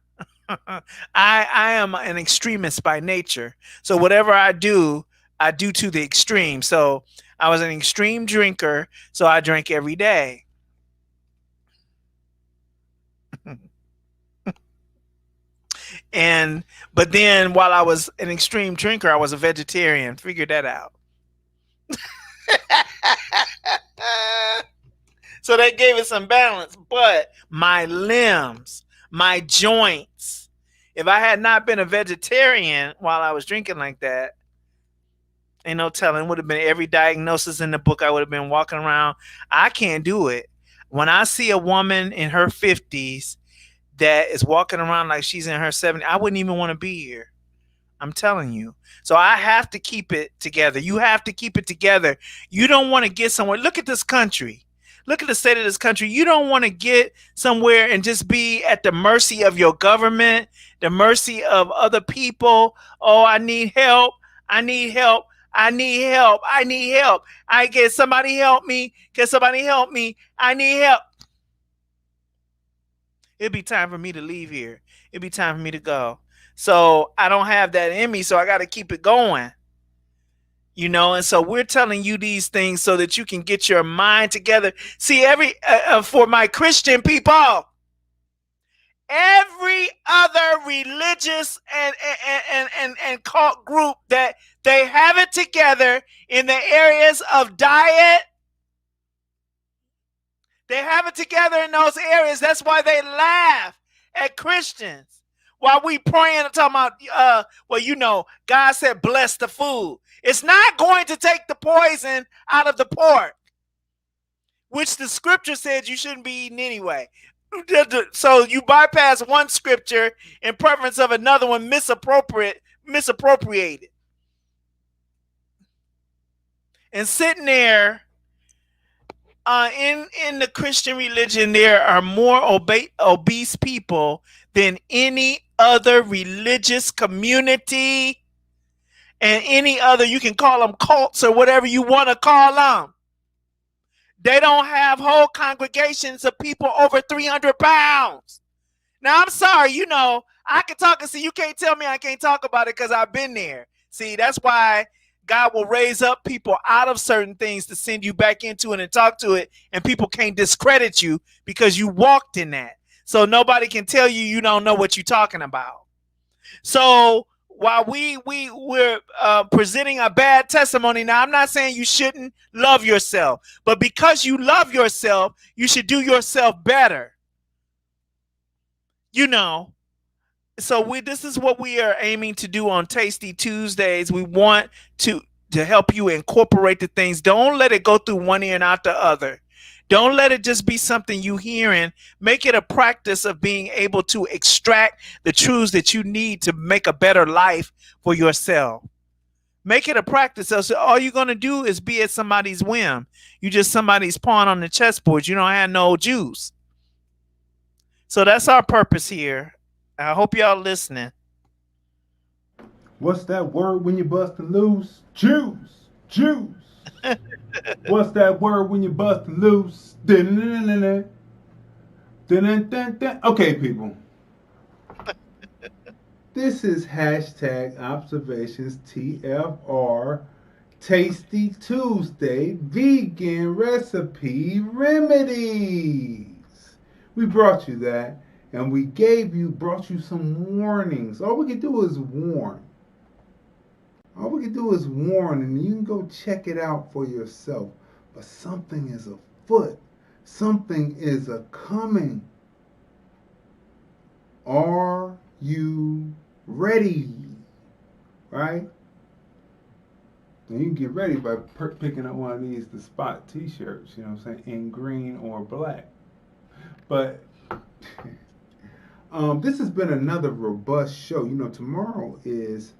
am an extremist by nature. So whatever I do to the extreme. So I was an extreme drinker, so I drank every day. And but then while I was an extreme drinker, I was a vegetarian. Figure that out. So that gave it some balance. But my limbs, my joints, if I had not been a vegetarian while I was drinking like that, ain't no telling, would have been every diagnosis in the book. I would have been walking around. I can't do it. When I see a woman in her 50s that is walking around like she's in her 70s, I wouldn't even want to be here. I'm telling you. So I have to keep it together. You have to keep it together. You don't want to get somewhere. Look at this country. Look at the state of this country. You don't want to get somewhere and just be at the mercy of your government, the mercy of other people. Oh, I need help. I need help. I need help. I need help. I get somebody help me. Can somebody help me? I need help. It'd be time for me to leave here. It'd be time for me to go. So I don't have that in me, so I got to keep it going. You know, and so we're telling you these things so that you can get your mind together. See, for my Christian people, every other religious and cult group that they have it together in the areas of diet, they have it together in those areas. That's why they laugh at Christians while we praying and talking about, well, you know, God said bless the food. It's not going to take the poison out of the pork, which the scripture said you shouldn't be eating anyway. So you bypass one scripture in preference of another one misappropriated. And sitting there in the Christian religion, there are more obese people than any other religious community. And any other, you can call them cults or whatever you want to call them. They don't have whole congregations of people over 300 pounds. Now, I'm sorry, you know, I can talk and see, you can't tell me I can't talk about it because I've been there. See, that's why God will raise up people out of certain things to send you back into it and talk to it, and people can't discredit you because you walked in that. So nobody can tell you you don't know what you're talking about. So while we're presenting a bad testimony, now I'm not saying you shouldn't love yourself, but because you love yourself, you should do yourself better. You know, so this is what we are aiming to do on Tasty Tuesdays. We want to help you incorporate the things. Don't let it go through one ear and out the other. Don't let it just be something you hearing. Make it a practice of being able to extract the truths that you need to make a better life for yourself. Make it a practice. So all you're going to do is be at somebody's whim. You just somebody's pawn on the chessboard. You don't have no juice. So that's our purpose here. I hope y'all listening. What's that word when you busting loose? Juice. Juice. What's that word when you busting loose? Okay, people. This is hashtag observations TFR Tasty Tuesday Vegan Recipe Remedies. We brought you that, and we brought you some warnings. All we can do is warn. All we can do is warn, and you can go check it out for yourself. But something is afoot. Something is a-coming. Are you ready? Right? And you can get ready by picking up one of these, the spot t-shirts, you know what I'm saying, in green or black. But this has been another robust show. You know, tomorrow is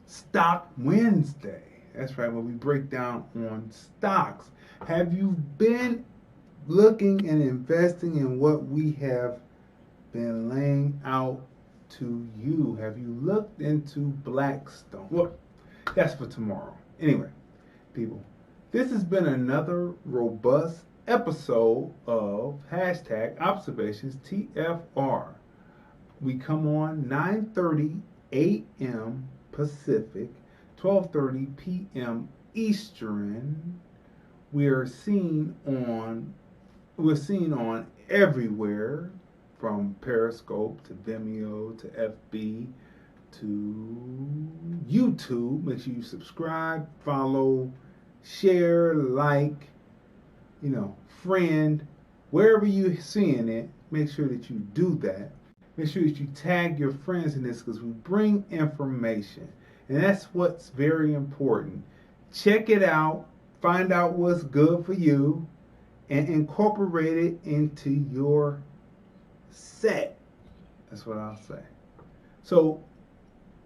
Stock Wednesday. That's right, when we break down on stocks. Have you been looking and investing in what we have been laying out to you? Have you looked into Blackstone? Well, that's for tomorrow. Anyway, people, this has been another robust episode of hashtag Observations TFR. We come on 9:30 a.m. Pacific, 12:30 p.m. Eastern. We're seen on everywhere, from Periscope to Vimeo to FB to YouTube. Make sure you subscribe, follow, share, like, friend. Wherever you're seeing it, make sure that you do that. Make sure that you tag your friends in this, because we bring information. And that's what's very important. Check it out. Find out what's good for you and incorporate it into your set. That's what I'll say. So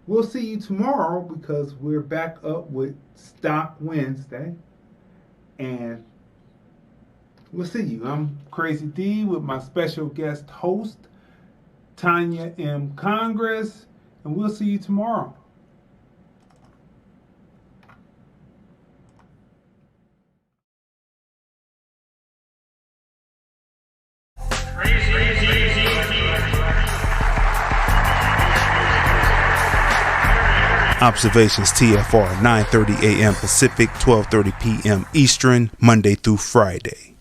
we'll see you tomorrow, because we're back up with Stock Wednesday. And we'll see you. I'm Crazy D with my special guest host, Tonya M. Congress. And we'll see you tomorrow. Observations TFR, 9:30 a.m. Pacific, 12:30 p.m. Eastern, Monday through Friday.